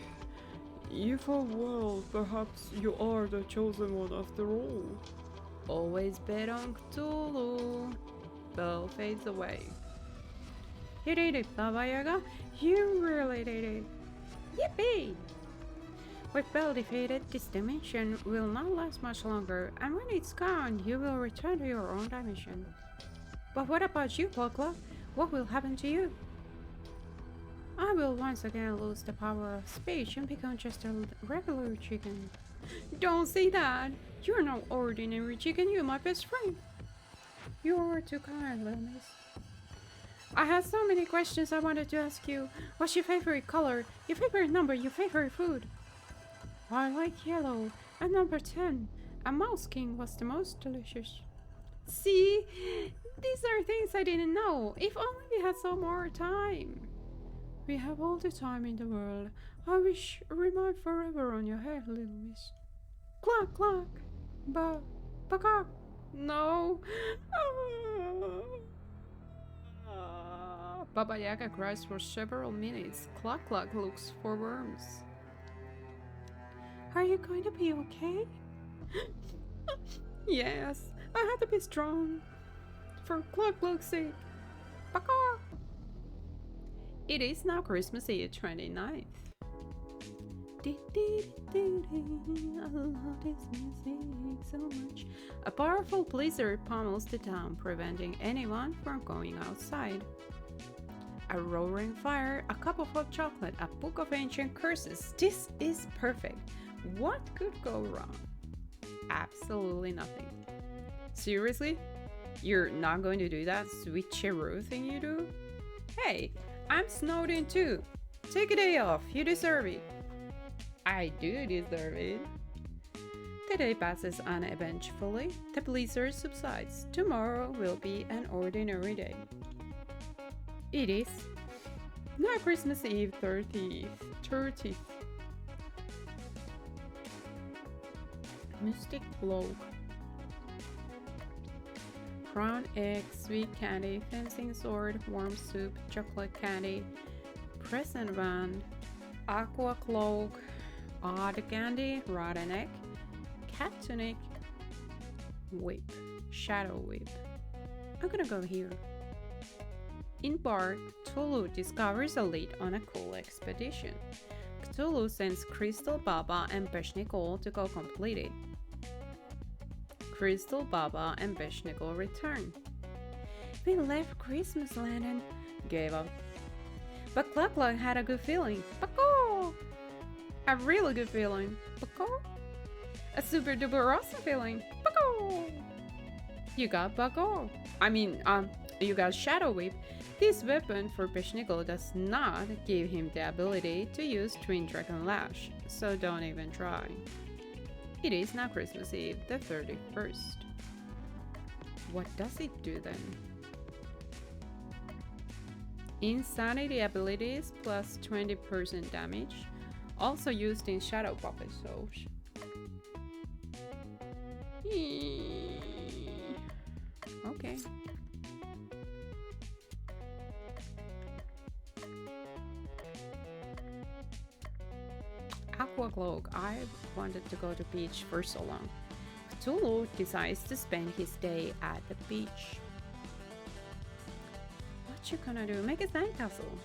You thought, well, perhaps you are the chosen one after all. Always bet on Cthulhu. Bell fades away. You did it, Baba Yaga. You really did it. Yippee! With Bell defeated, this dimension will not last much longer, and when it's gone, you will return to your own dimension. But what about you, Pokla? What will happen to you? I will once again lose the power of speech and become just a regular chicken. Don't say that! You're no ordinary chicken, you're my best friend. You are too kind, little miss. I had so many questions I wanted to ask you. What's your favorite color? Your favorite number? Your favorite food? I like yellow. And number 10. A mouse king was the most delicious. See? These are things I didn't know. If only we had some more time. We have all the time in the world. I wish remain forever on your head, little miss. Cluck, cluck. Ba-cock. No. Baba Yaga cries for several minutes. Cluck Cluck looks for worms. Are you going to be okay? Yes, I have to be strong. For Cluck Cluck's sake. Baka! It is now Christmas Eve 29th. I love this music so much. A powerful blizzard pummels the town, preventing anyone from going outside. A roaring fire, a cup of hot chocolate, a book of ancient curses. This is perfect. What could go wrong? Absolutely nothing. Seriously? You're not going to do that switcheroo thing you do? Hey, I'm snowed in too. Take a day off. You deserve it. I do deserve it. The day passes and eventually the blizzard subsides. Tomorrow will be an ordinary day. It is not Christmas Eve 30th. Mystic cloak. Brown egg, sweet candy, fencing sword, warm soup, chocolate candy, present van, aqua cloak, odd candy, rotten egg, cat tunic, whip, shadow whip. I'm gonna go here. In bar, Cthulhu discovers a lead on a cool expedition. Cthulhu sends Crystal Baba and Belsnickel to go complete it. Crystal Baba and Belsnickel return. We left Christmas Land and gave up. But Cluck had a good feeling. Bako! A really good feeling. Bako! A super duper awesome feeling. Bako! You got Bako. You got Shadow Whip. This weapon for Belsnickel does not give him the ability to use Twin Dragon Lash, so don't even try. It is now Christmas Eve, the 31st. What does it do then? Insanity abilities plus 20% damage, also used in Shadow Puppet shows. Okay. Aqua cloak. I wanted to go to the beach for so long. Cthulhu decides to spend his day at the beach. What you gonna do? Make a sandcastle.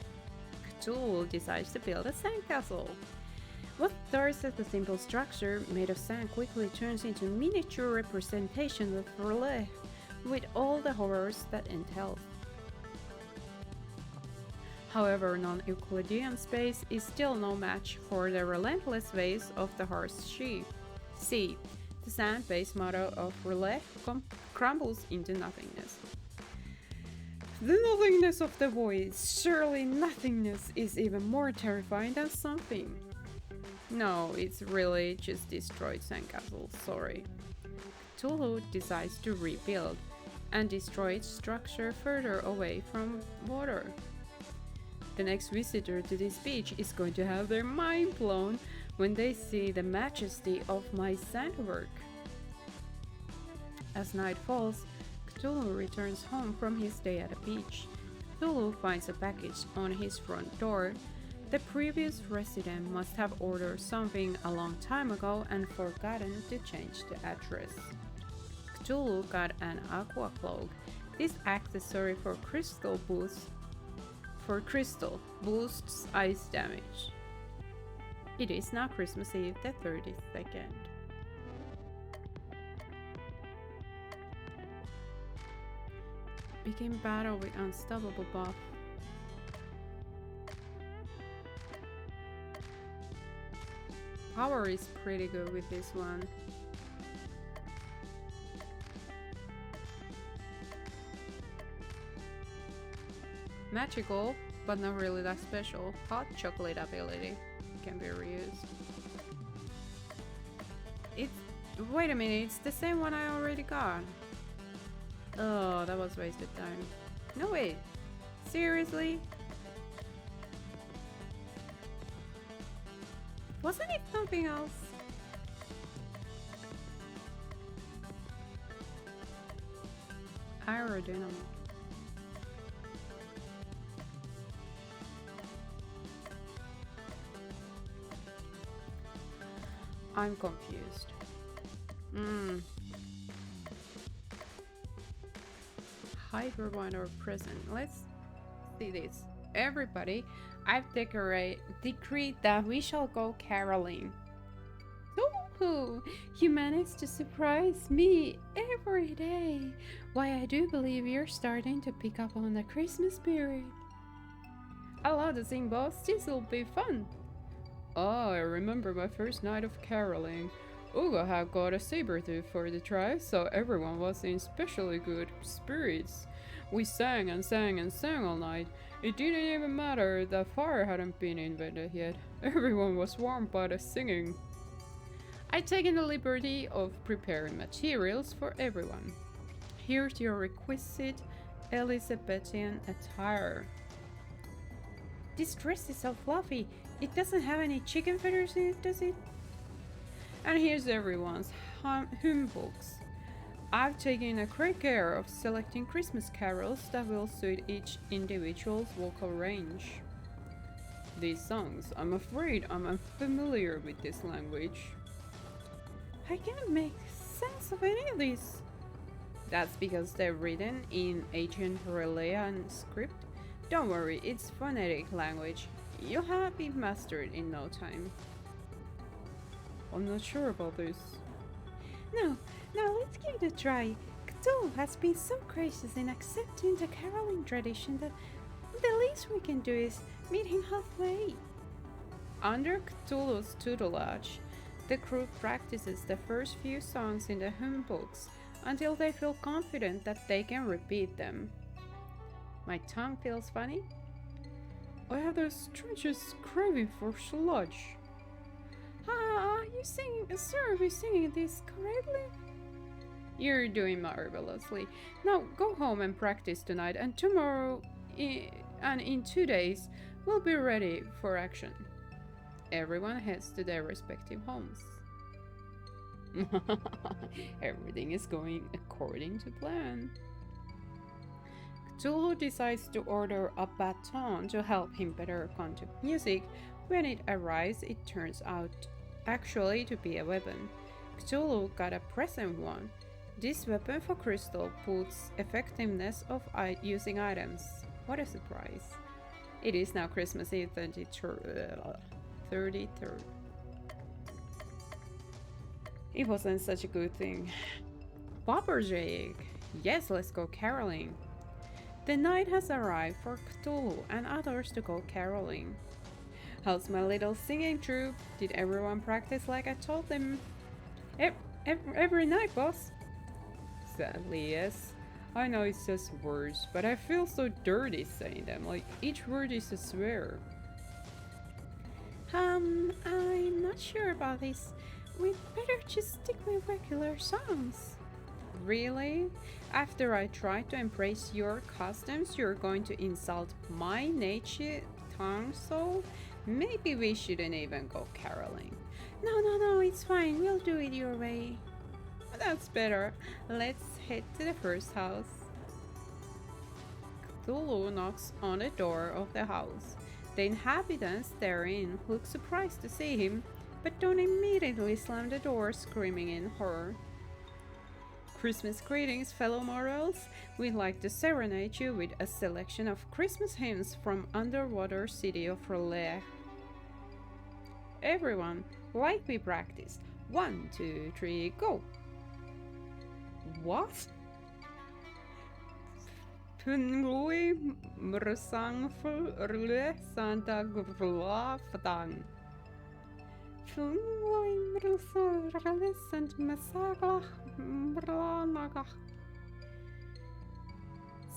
Cthulhu decides to build a sandcastle. What starts as a simple structure made of sand quickly turns into a miniature representation of relief with all the horrors that entails. However, non-Euclidean space is still no match for the relentless waves of the harsh sea. The sand-based model of relief crumbles into nothingness. The nothingness of the void. Surely nothingness is even more terrifying than something. No, it's really just destroyed sandcastle, sorry. Cthulhu decides to rebuild and destroy its structure further away from water. The next visitor to this beach is going to have their mind blown when they see the majesty of my sandwork. As night falls, Cthulhu returns home from his day at the beach. Cthulhu finds a package on his front door. The previous resident must have ordered something a long time ago and forgotten to change the address. Cthulhu got an aqua cloak. This accessory for crystal boosts ice damage. It is now Christmas Eve, the 32nd. Begin battle with unstoppable buff. Power is pretty good with this one. Magical, but not really that special. Hot chocolate ability can be reused. Wait a minute, it's the same one I already got. Oh, that was wasted time. No wait, seriously? Wasn't it something else? Aerodynamo. I'm confused. Hyperwind or present. Let's see this. Everybody, I've decreed that we shall go caroling. Ooh, you manage to surprise me every day. Why, I do believe you're starting to pick up on the Christmas spirit. I love to sing, boss. This'll be fun. Oh, I remember my first night of caroling. Ugo had got a saber tooth for the tribe, so everyone was in especially good spirits. We sang and sang and sang all night. It didn't even matter that fire hadn't been invented yet. Everyone was warmed by the singing. I've taken the liberty of preparing materials for everyone. Here's your requisite Elizabethan attire. This dress is so fluffy. It doesn't have any chicken feathers in it, does it? And here's everyone's hymnbooks. I've taken a great care of selecting Christmas carols that will suit each individual's vocal range. These songs, I'm afraid I'm unfamiliar with this language. I can't make sense of any of these. That's because they're written in ancient Relayan script. Don't worry, it's phonetic language. You'll have it mastered in no time. I'm not sure about this. No, now let's give it a try. Cthulhu has been so gracious in accepting the caroling tradition that the least we can do is meet him halfway. Under Cthulhu's tutelage, the crew practices the first few songs in the hymn books until they feel confident that they can repeat them. My tongue feels funny? I have the strangest craving for sludge. You singing, sir, are you singing this correctly? You're doing marvelously. Now go home and practice tonight, and tomorrow, and in 2 days, we'll be ready for action. Everyone heads to their respective homes. Everything is going according to plan. Cthulhu decides to order a baton to help him better conduct music. When it arrives, it turns out actually to be a weapon. Cthulhu got a present one. This weapon for Crystal puts effectiveness of using items. What a surprise. It is now Christmas Eve 33rd. It wasn't such a good thing. Bopper Jake! Yes, let's go caroling. The night has arrived for Cthulhu and others to go caroling. How's my little singing troupe? Did everyone practice like I told them? Every night, boss. Sadly, yes. I know it's just words, but I feel so dirty saying them, like each word is a swear. I'm not sure about this. We'd better just stick with regular songs. Really? After I try to embrace your customs, you're going to insult my native tongue so? Maybe we shouldn't even go caroling. No, it's fine. We'll do it your way. That's better. Let's head to the first house. Cthulhu knocks on the door of the house. The inhabitants therein look surprised to see him, but don't immediately slam the door, screaming in horror. Christmas greetings, fellow mortals. We'd like to serenade you with a selection of Christmas hymns from underwater city of Relais. Everyone, like we practiced. 1, 2, 3, go! What? Pungui mrsangful rle Santa Claus Fhtagn.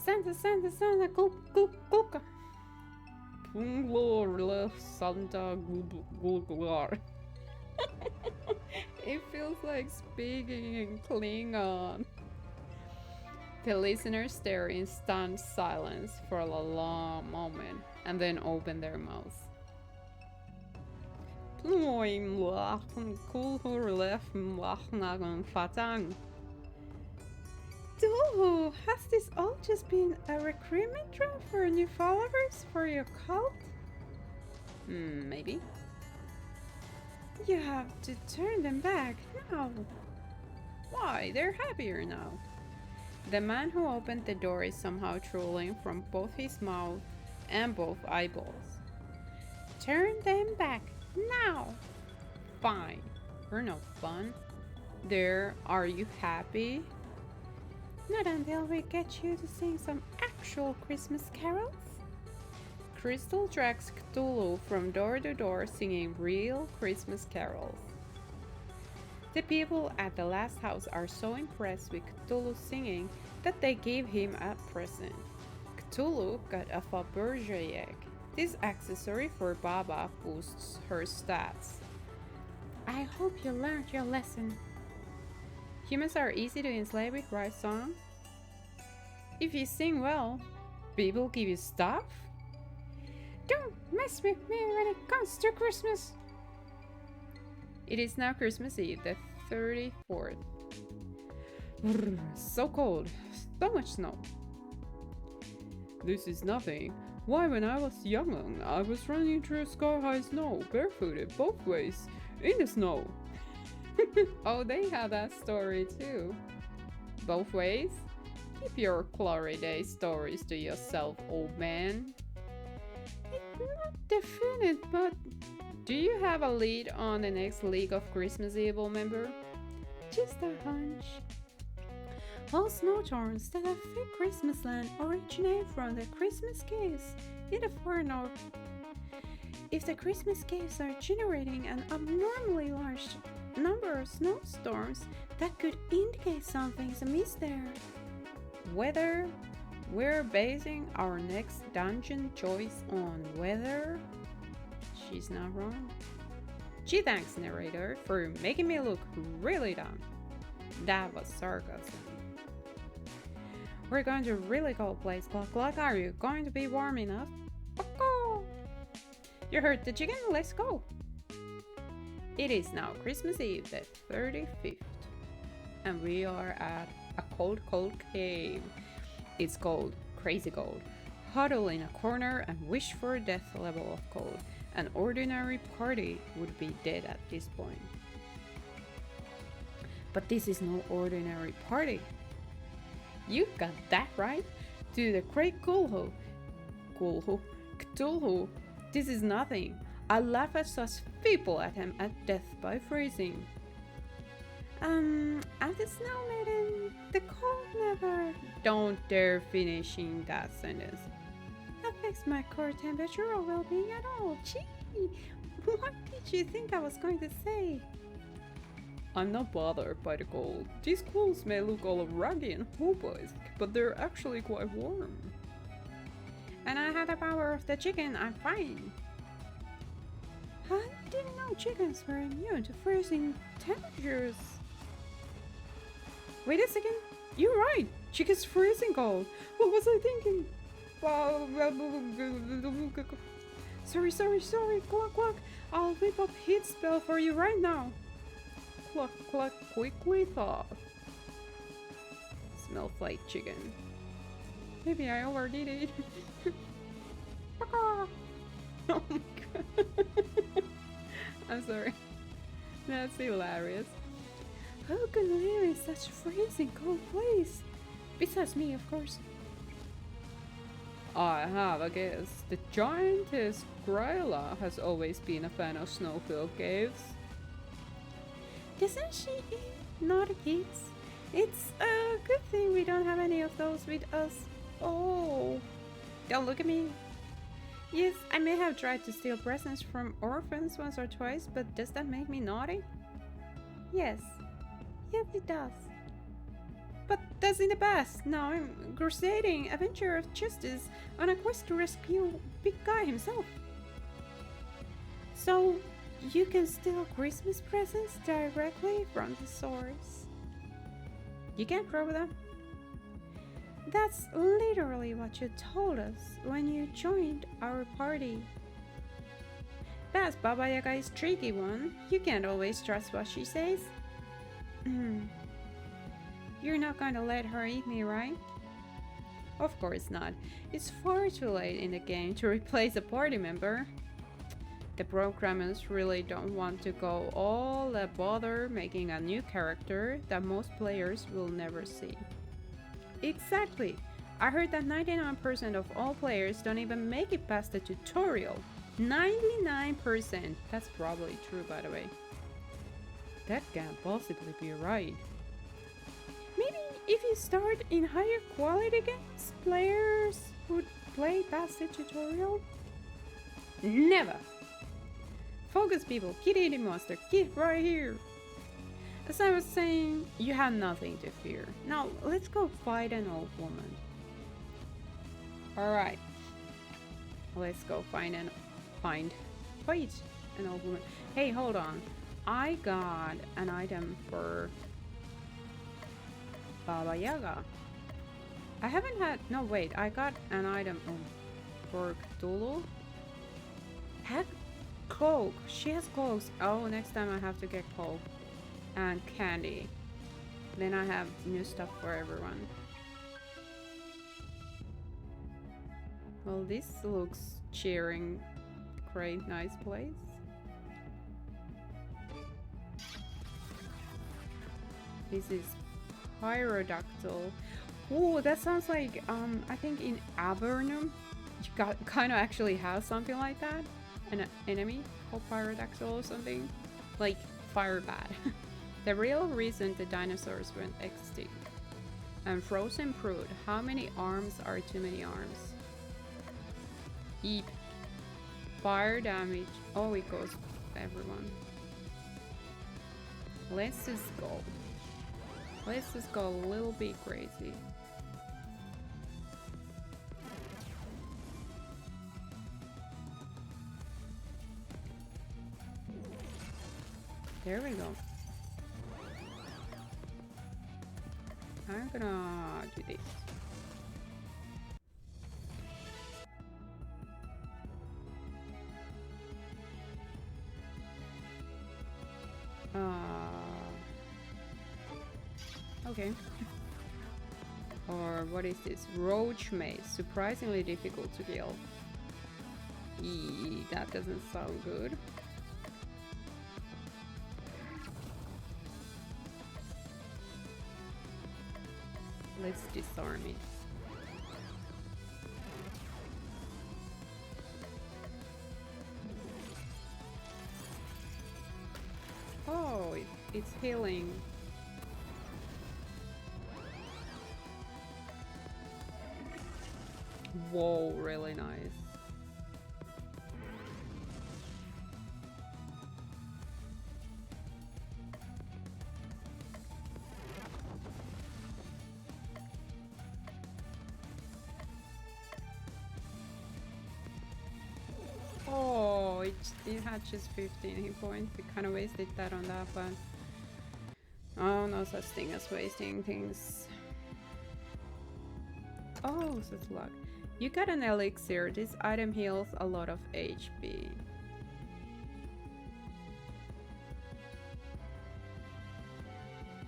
Santa, kulka. Punglor Santa Gulgar. It feels like speaking in Klingon. The listeners stare in stunned silence for a long moment and then open their mouths. Cthulhu, has this all just been a recruitment drive for new followers for your cult? Maybe. You have to turn them back now. Why? They're happier now. The man who opened the door is somehow drooling from both his mouth and both eyeballs. Turn them back now. Fine. We're no fun. There, are you happy? Not until we get you to sing some actual Christmas carols. Crystal drags Cthulhu from door to door singing real Christmas carols. The people at the last house are so impressed with Cthulhu's singing that they gave him a present. Cthulhu got a Fabergé egg. This accessory for Baba boosts her stats. I hope you learned your lesson. Humans are easy to enslave with right song. If you sing well, people give you stuff. Don't mess with me when it comes to Christmas. It is now Christmas Eve, the 34th. So cold, so much snow. This is nothing. Why, when I was young, I was running through sky-high snow, barefooted, both ways, in the snow. Oh, they have that story too. Both ways? Keep your glory day stories to yourself, old man. It's not definite, but do you have a lead on the next League of Christmas Evil member? Just a hunch. All snow storms that affect Christmas land originate from the Christmas caves in the far north. If the Christmas caves are generating an abnormally large number of snowstorms, that could indicate something's amiss there. Weather? We're basing our next dungeon choice on weather? She's not wrong. Gee, thanks, narrator, for making me look really dumb. That was sarcasm. We're going to a really cold place. Cluck cluck, are you going to be warm enough? You heard the chicken? Let's go. It is now Christmas Eve, the 35th, and we are at a cold cave. It's cold, crazy cold. Huddle in a corner and wish for a death level of cold. An ordinary party would be dead at this point. But this is no ordinary party. You got that right. To the great Cthulhu. This is nothing. I laugh at such people attempt at death by freezing. At the Snow Maiden, the cold never... Don't dare finishing that sentence. Affects my core temperature or well-being at all. Gee, what did you think I was going to say? I'm not bothered by the cold. These clothes may look all raggy and hopeless, but they're actually quite warm. And I have the power of the chicken, I'm fine. I didn't know chickens were immune to freezing temperatures. Wait a second, you're right, chickens freezing cold. What was I thinking? Sorry, cluck cluck. I'll whip up heat spell for you right now. Cluck cluck quickly thought. Smells like chicken. Maybe I overdid it. Oh my god. I'm sorry. That's hilarious. Who could live in such a freezing cold place? Besides me, of course. I have a guess. The giantess Gryla has always been a fan of snow-filled caves. Doesn't she eat naughty kids? It's a good thing we don't have any of those with us. Oh, don't look at me. Yes, I may have tried to steal presents from orphans once or twice, but does that make me naughty? Yes, it does. But that's in the past. Now I'm crusading adventurer of justice on a quest to rescue Big Guy himself. So, you can steal Christmas presents directly from the source. You can't throw them. That's literally what you told us when you joined our party. That's Baba Yaga's tricky one. You can't always trust what she says. You're not going to let her eat me, right? Of course not. It's far too late in the game to replace a party member. The programmers really don't want to go all the bother making a new character that most players will never see. Exactly! I heard that 99% of all players don't even make it past the tutorial. 99%! That's probably true, by the way. That can't possibly be right. Maybe if you start in higher quality games, players would play past the tutorial? Never! Focus, people! Kid eating monster, get right here! As I was saying, you have nothing to fear. Now, let's go fight an old woman. Alright. Let's go fight an old woman. Hey, hold on. I got an item for Baba Yaga. I haven't had... No, wait. I got an item for Cthulhu. Heck, cloak. She has cloaks. Oh, next time I have to get cloak. And candy. Then I have new stuff for everyone. Well, this looks cheering. Great, nice place. This is Pyrodactyl. Oh, that sounds like I think in Avernum you kind of actually have something like that. An enemy called Pyrodactyl or something. Like fire bat. The real reason the dinosaurs went extinct. And frozen brood. How many arms are too many arms? Eep. Fire damage. Oh, it goes everyone. Let's just go. Let's just go a little bit crazy. There we go. I'm gonna do this. Okay. Or what is this? Roach maze. Surprisingly difficult to kill. Eee, that doesn't sound good. Let's disarm it. Oh, it's healing. Whoa, really nice. Oh, it had just 15 hit points. We kind of wasted that on that one. Oh, no such thing as wasting things. Oh, such luck. You got an elixir. This item heals a lot of HP.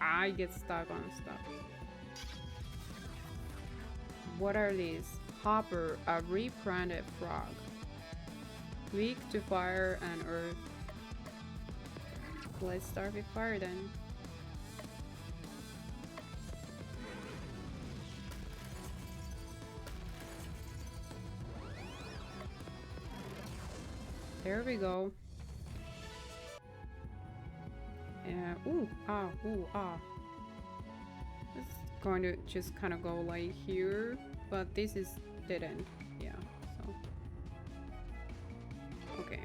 I get stuck on stuff. What are these? Hopper, a rebranded frog. Weak to fire and earth. Let's start with fire then. There we go. Ooh, ah, ooh, ah. It's going to just kind of go like here, but this is dead end. Yeah, so. Okay.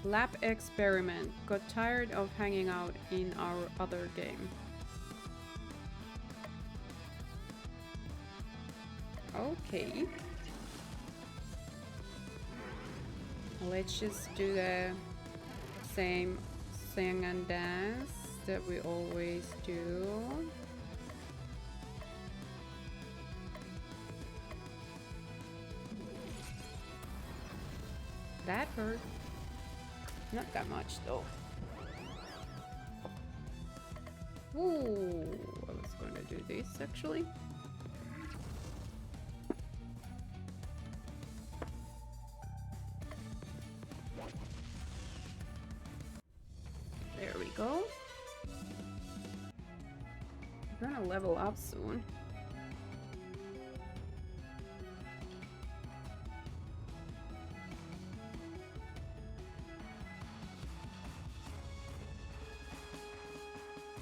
Lab experiment. Got tired of hanging out in our other game. Okay. Let's just do the same sing and dance that we always do. That hurt. Not that much though. Ooh, I was going to do this actually. There we go. We're gonna level up soon.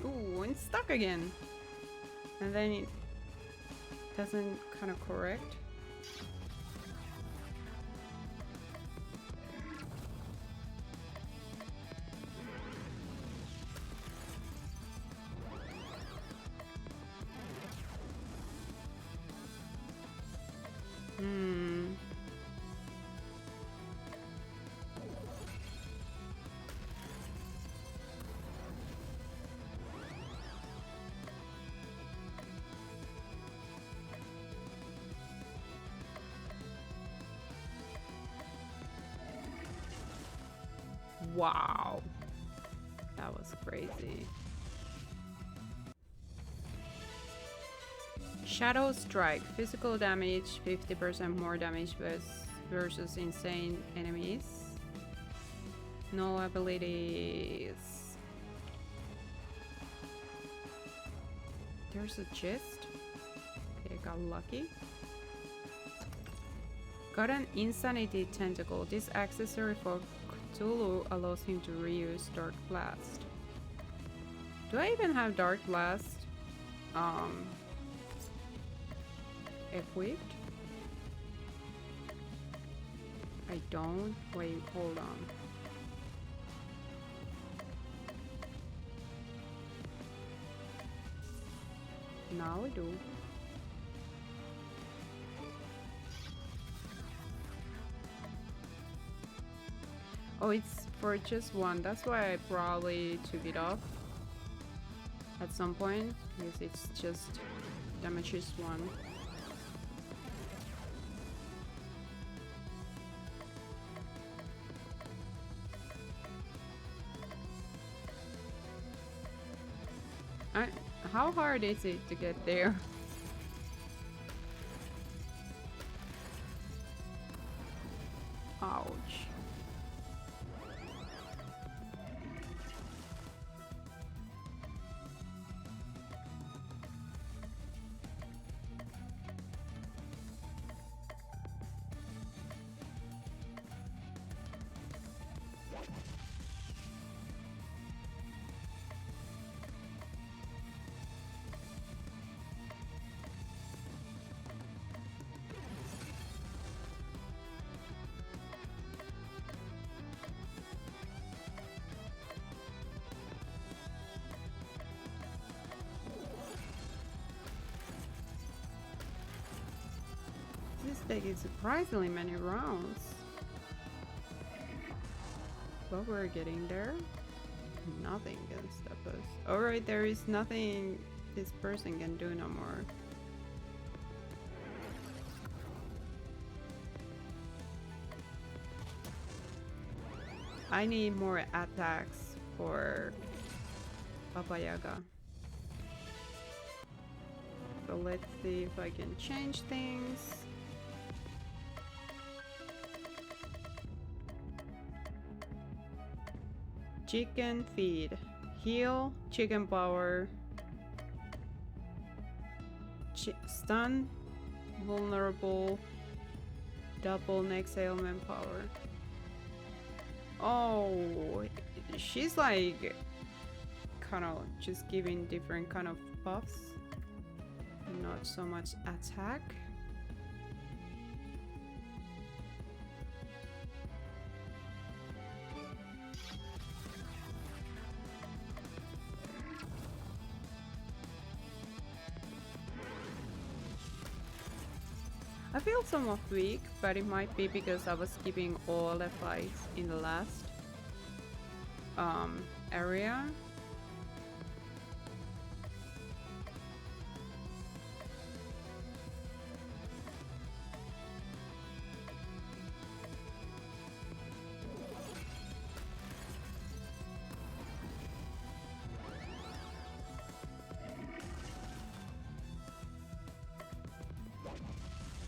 Ooh, it's stuck again. And then it doesn't kind of correct. Wow. That was crazy. Shadow Strike. Physical damage, 50% more damage versus insane enemies. No abilities. There's a chest. Okay, got lucky. Got an Insanity Tentacle. This accessory for Cthulhu allows him to reuse Dark Blast. Do I even have Dark Blast equipped? I don't. Wait, hold on. Now I do. Oh, it's for just one. That's why I probably took it off at some point, because it's just damages one. How hard is it to get there? Ouch. This taking surprisingly many rounds. But we're getting there. Nothing can stop us. Alright, there is nothing this person can do no more. I need more attacks for Baba Yaga. So let's see if I can change things. Chicken feed. Heal, chicken power. Stun, vulnerable, double next ailment power. Oh, she's like kind of just giving different kind of buffs, not so much attack. I feel somewhat weak, but it might be because I was skipping all the fights in the last area.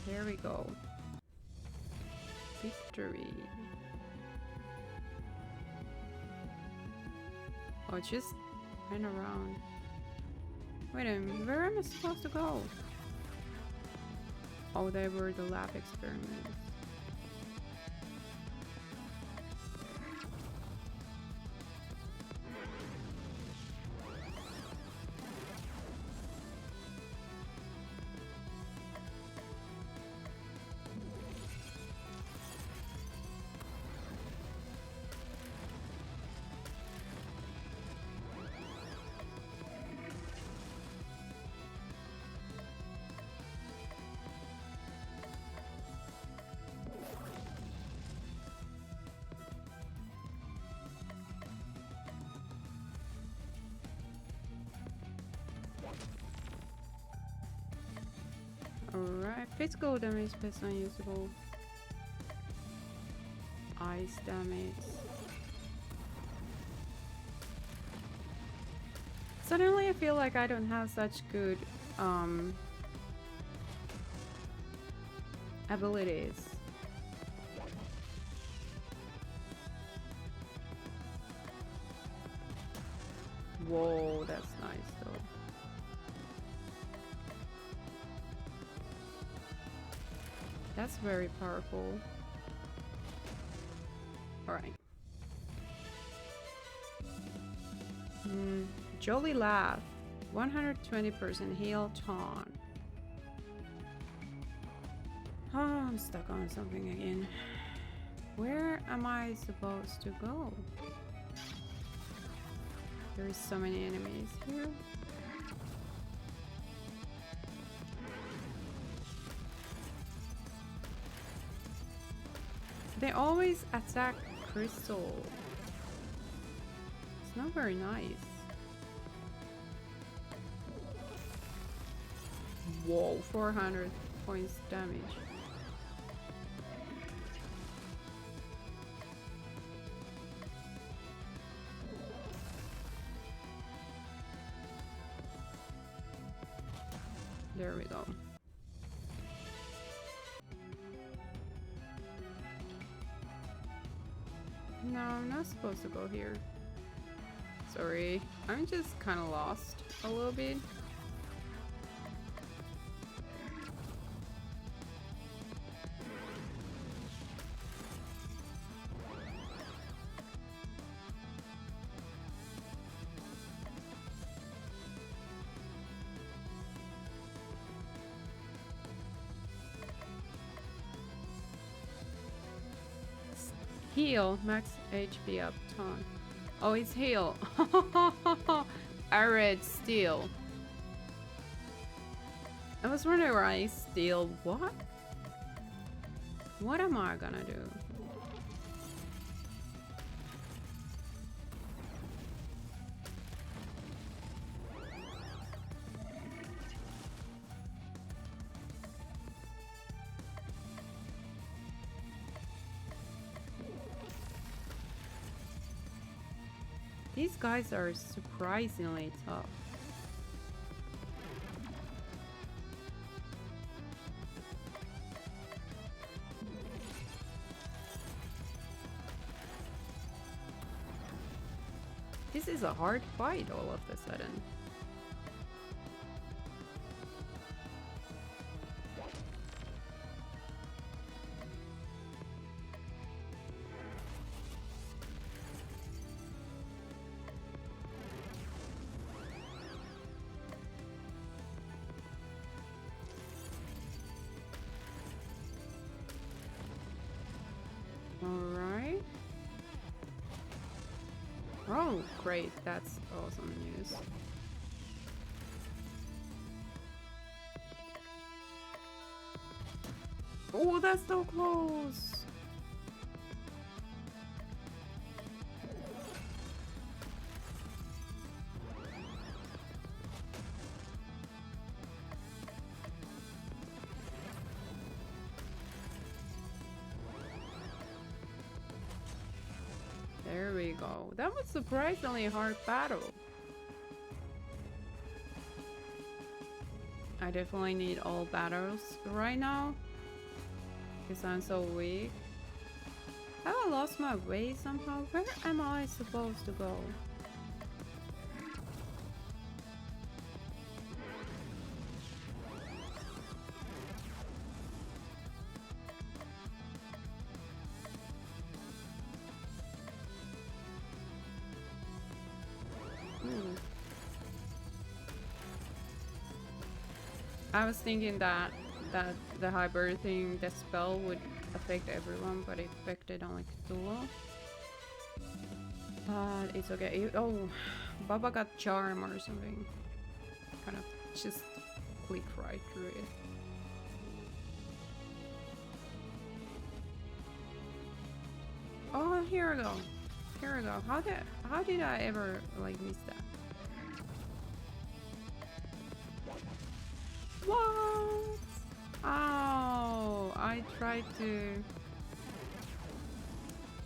There we go. Victory. Oh, it just ran around. Wait a minute, where am I supposed to go? Oh, they were the lab experiments. Alright, physical damage is unusable. Ice damage. Suddenly I feel like I don't have such good abilities. Whoa, that's nice though. That's very powerful. Alright. Jolly Laugh. 120% heal taunt. Oh, I'm stuck on something again. Where am I supposed to go? There's so many enemies here. They always attack Crystal. It's not very nice. Whoa, 400 points damage. There we go. No, I'm not supposed to go here. Sorry, I'm just kind of lost a little bit. Heal, max HP up ton. Oh, it's heal. I read steal. I was wondering why steal. What? What am I gonna do? These guys are surprisingly tough. This is a hard fight all of a sudden. Alright. Oh, great. That's awesome news. Oh, that's so close! There we go. That was surprisingly a hard battle. I definitely need all battles right now because I'm so weak. Have I lost my way somehow? Where am I supposed to go? I was thinking that the hybrid thing, the spell would affect everyone, but it affected only Cthulhu. But it's okay. Oh, Baba got charm or something. Kind of just click right through it. Oh, here we go. Here we go. How did I ever like miss that? What? Oh, I tried to.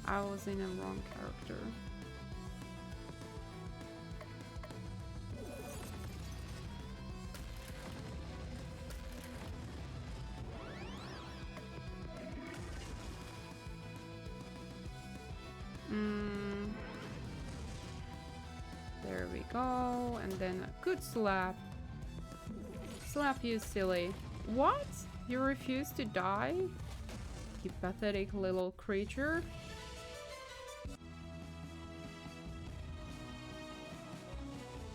I was in a wrong character. and then a good slap. Slap, you silly. What? You refuse to die? You pathetic little creature.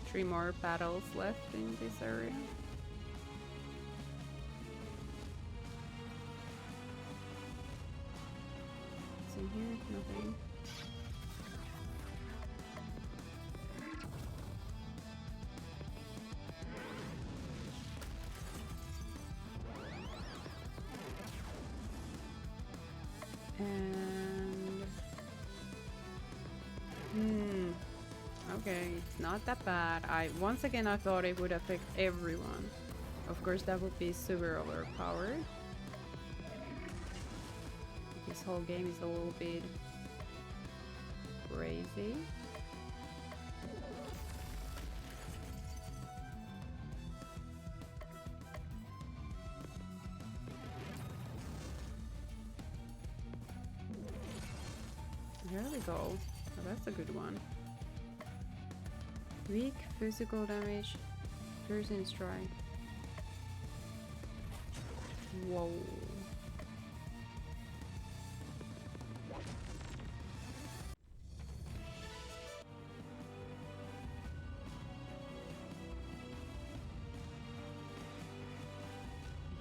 3 more battles left in this area. What's in here? Nothing. And okay, it's not that bad. Once again I thought it would affect everyone. Of course that would be super overpowered. This whole game is a little bit crazy. Here we go. Oh, that's a good one. Weak physical damage, piercing strike. Whoa.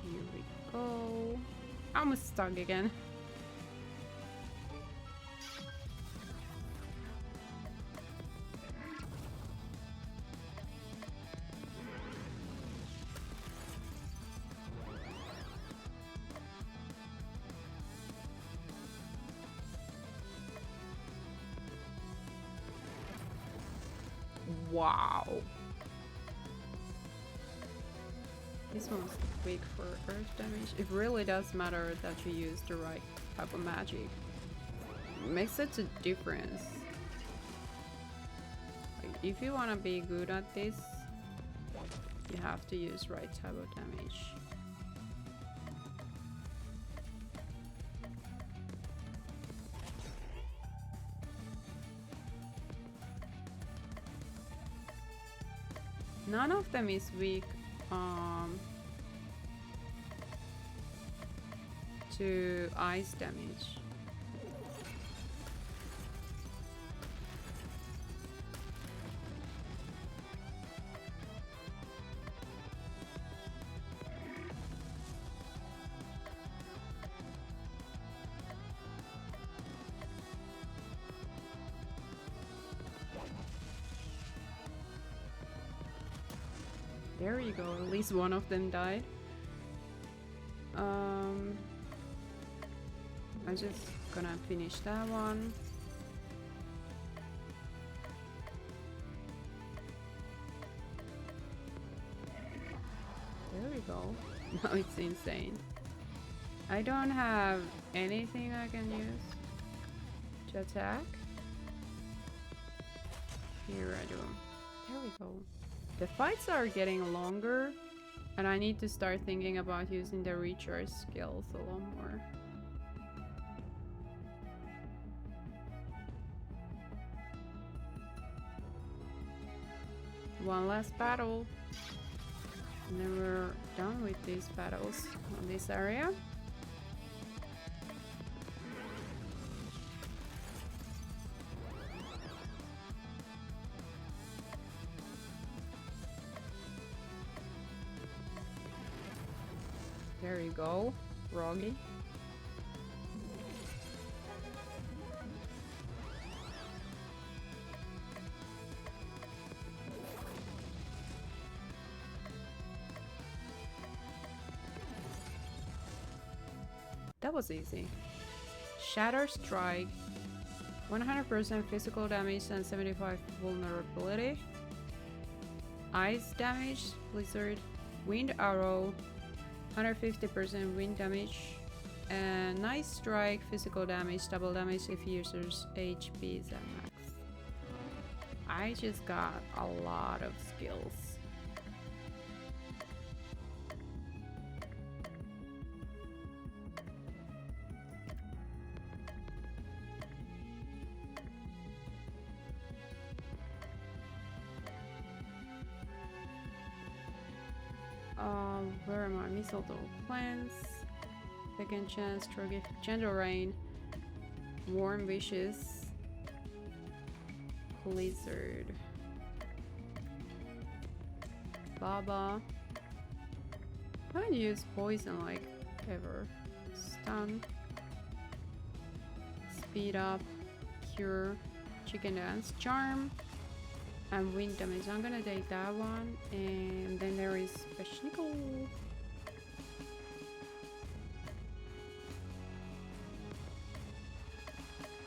Here we go. I'm stuck again. Wow. This one's weak for earth damage. It really does matter that you use the right type of magic. It makes such a difference. Like, if you want to be good at this, you have to use right type of damage. None of them is weak to ice damage. There you go, at least one of them died. I'm just gonna finish that one. There we go. Now it's insane. I don't have anything I can use to attack. Here I do. There we go. The fights are getting longer, and I need to start thinking about using the recharge skills a lot more. One last battle, and then we're done with these battles on this area. There you go, Roggy. That was easy. Shatter Strike, 100% physical damage and 75 vulnerability. Ice damage, Blizzard, Wind Arrow, 150% wind damage, and Nice Strike, physical damage, double damage if user's HP is at max. I just got a lot of skills. Where are my mistletoe plants? Second chance, throw gift, gentle rain, warm wishes, blizzard, Baba. I haven't used poison like ever. Stun, speed up, cure, chicken dance, charm, and wind damage. I'm gonna take that one, and then there is Belsnickel.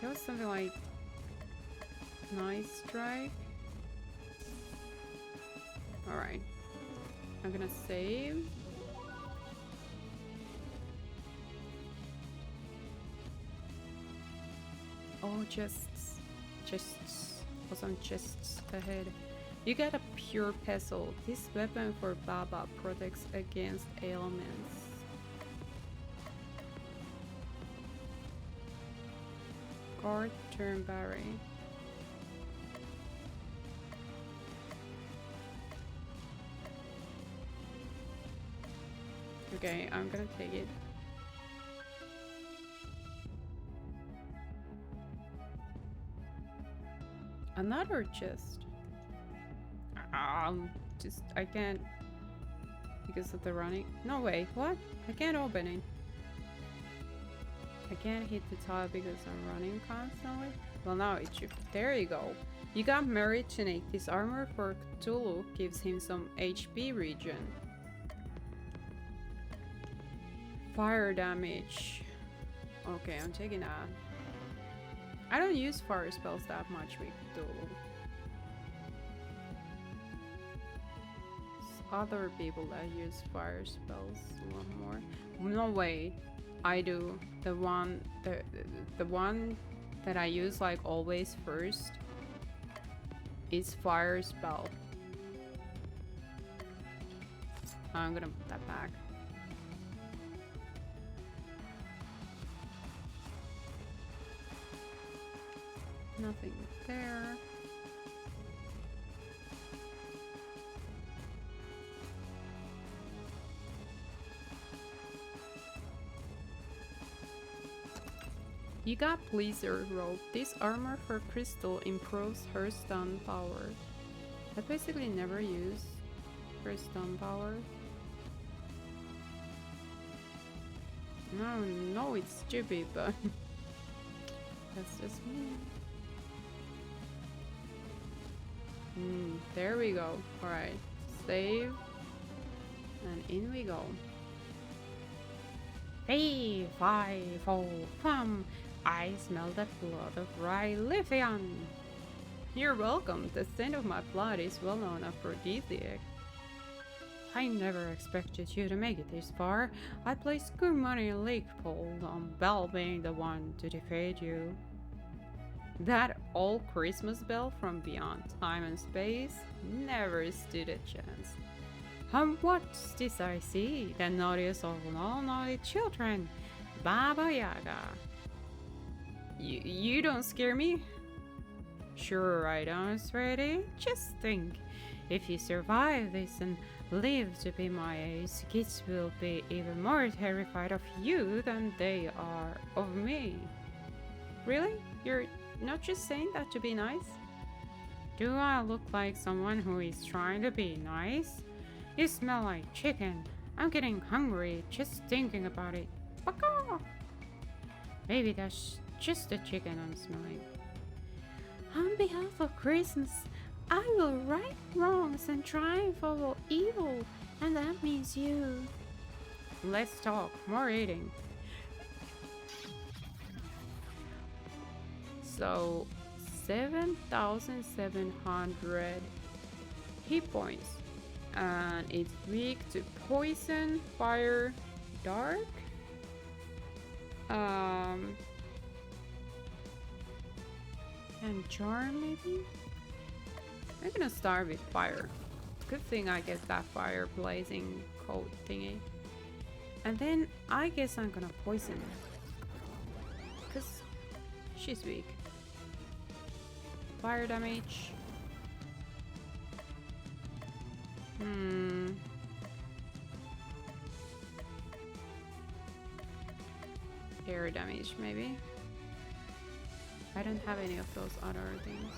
There was something like nice strike. Alright. I'm gonna save. Oh, chests. Chests. For some chests ahead. You get a pure pestle. This weapon for Baba protects against ailments. Guard Turnberry. Okay, I'm gonna take it. Another chest. I can't because of the running. No way, what? I can't open it. I can't hit the tile because I'm running constantly. Well, now it should. There you go. You got married to Nick. This armor for Cthulhu gives him some HP regen. Fire damage. Okay, I'm taking that. I don't use fire spells that much with Cthulhu. Other people that use fire spells a lot more. No way, I do. The one that I use like always first is fire spell. I'm gonna put that back. Nothing there. You got Blizzard Rope. This armor for Crystal improves her stun power. I basically never use her stun power. No, it's stupid, but that's just me. There we go. Alright, save, and in we go. 3, 5, 4, come! I smell the blood of Rylithian. You're welcome. The scent of my blood is well known aphrodisiac. I never expected you to make it this far. I placed good money in Lakepold on Bell being the one to defeat you. That old Christmas bell from beyond time and space never stood a chance. What's this I see? The naughtiest of all naughty children, Baba Yaga. You don't scare me? Sure I don't, sweetie. Just think, if you survive this and live to be my age, kids will be even more terrified of you than they are of me. Really? You're not just saying that to be nice? Do I look like someone who is trying to be nice? You smell like chicken. I'm getting hungry just thinking about it. Baka! Maybe that's just the chicken I'm smelling. On behalf of Christmas, I will right wrongs and triumph over evil, and that means you. Let's talk. More eating. So, 7,700 hit points. And it's weak to poison, fire, dark. And charm maybe? I'm gonna start with fire. Good thing I get that fire blazing coat thingy. And then I guess I'm gonna poison her. Cause she's weak. Fire damage. air damage, maybe. I don't have any of those other things.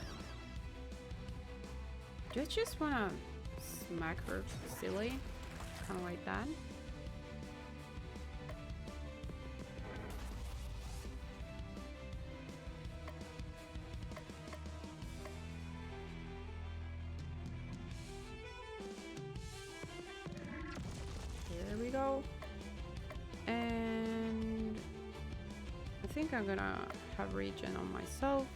Do I just wanna smack her silly? Kinda like that. There we go. And I think I'm gonna have regen on myself.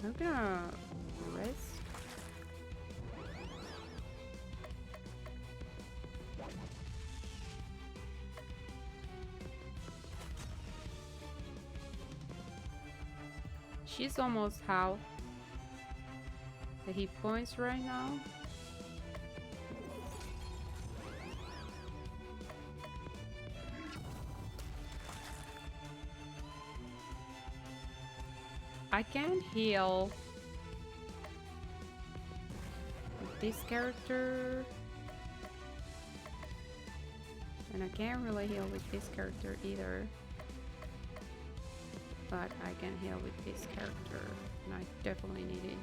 I'm gonna rest. She's almost half the hit points right now. I can heal with this character, and I can't really heal with this character either, but I can heal with this character, and I definitely need it.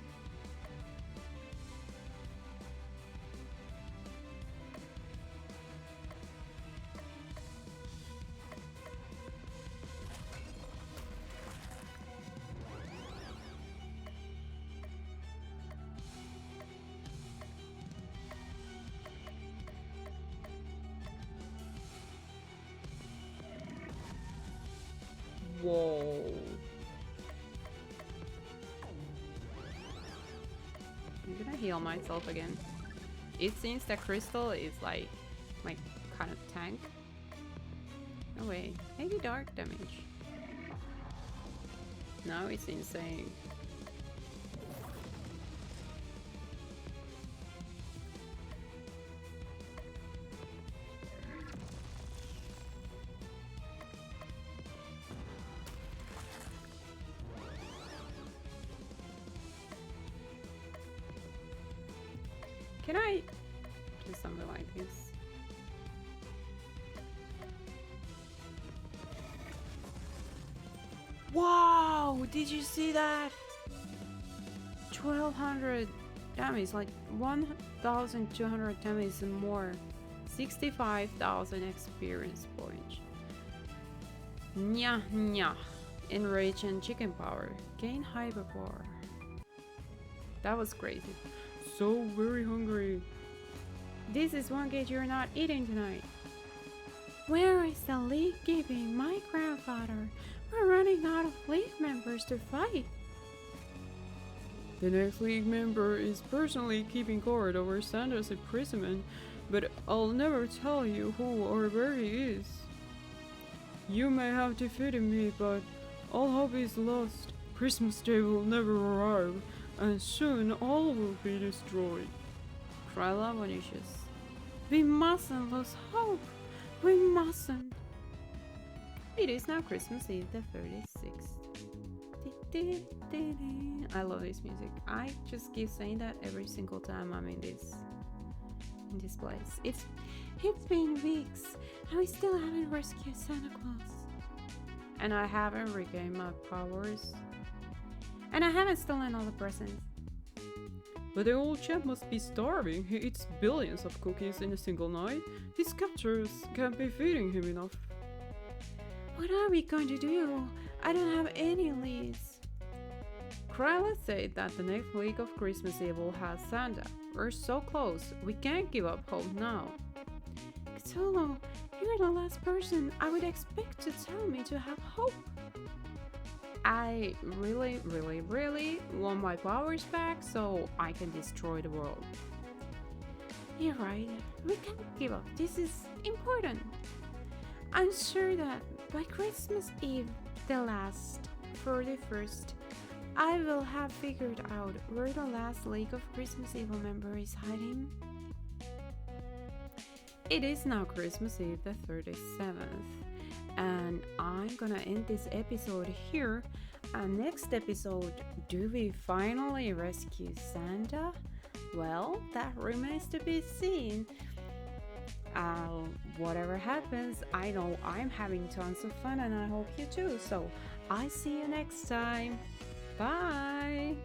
Whoa. I'm gonna heal myself again. It seems that crystal is like my kind of tank. No way. Maybe dark damage. No, it's insane. Can I do something like this? Wow! Did you see that? 1200 damage, like 1200 damage and more. 65,000 experience points. Nya nya. Enrage and chicken power. Gain hyper power. That was crazy. So very hungry. This is one gate you're not eating tonight. Where is the league giving my grandfather? We're running out of league members to fight. The next league member is personally keeping guard over Santa's imprisonment, but I'll never tell you who or where he is. You may have defeated me, but all hope is lost. Christmas Day will never arrive, and soon all will be destroyed. Kryla Vonicius. We mustn't lose hope. We mustn't. It is now Christmas Eve, the 36th. I love this music. I just keep saying that every single time I'm in this place. It's been weeks, and we still haven't rescued Santa Claus. And I haven't regained my powers. And I haven't stolen all the presents. But the old chap must be starving. He eats billions of cookies in a single night. His captors can't be feeding him enough. What are we going to do? I don't have any leads. Kryla said that the next week of Christmas Eve will have Santa. We're so close. We can't give up hope now. Cthulhu, you're the last person I would expect to tell me to have hope. I really want my powers back so I can destroy the world. You're right. We can't give up. This is important. I'm sure that by Christmas Eve, the last 31st, I will have figured out where the last League of Christmas Evil member is hiding. It is now Christmas Eve the 37th, and I'm gonna end this episode here. And next episode, do we finally rescue Santa? Well, that remains to be seen. Whatever happens, I know I'm having tons of fun and I hope you too. So I see you next time. Bye!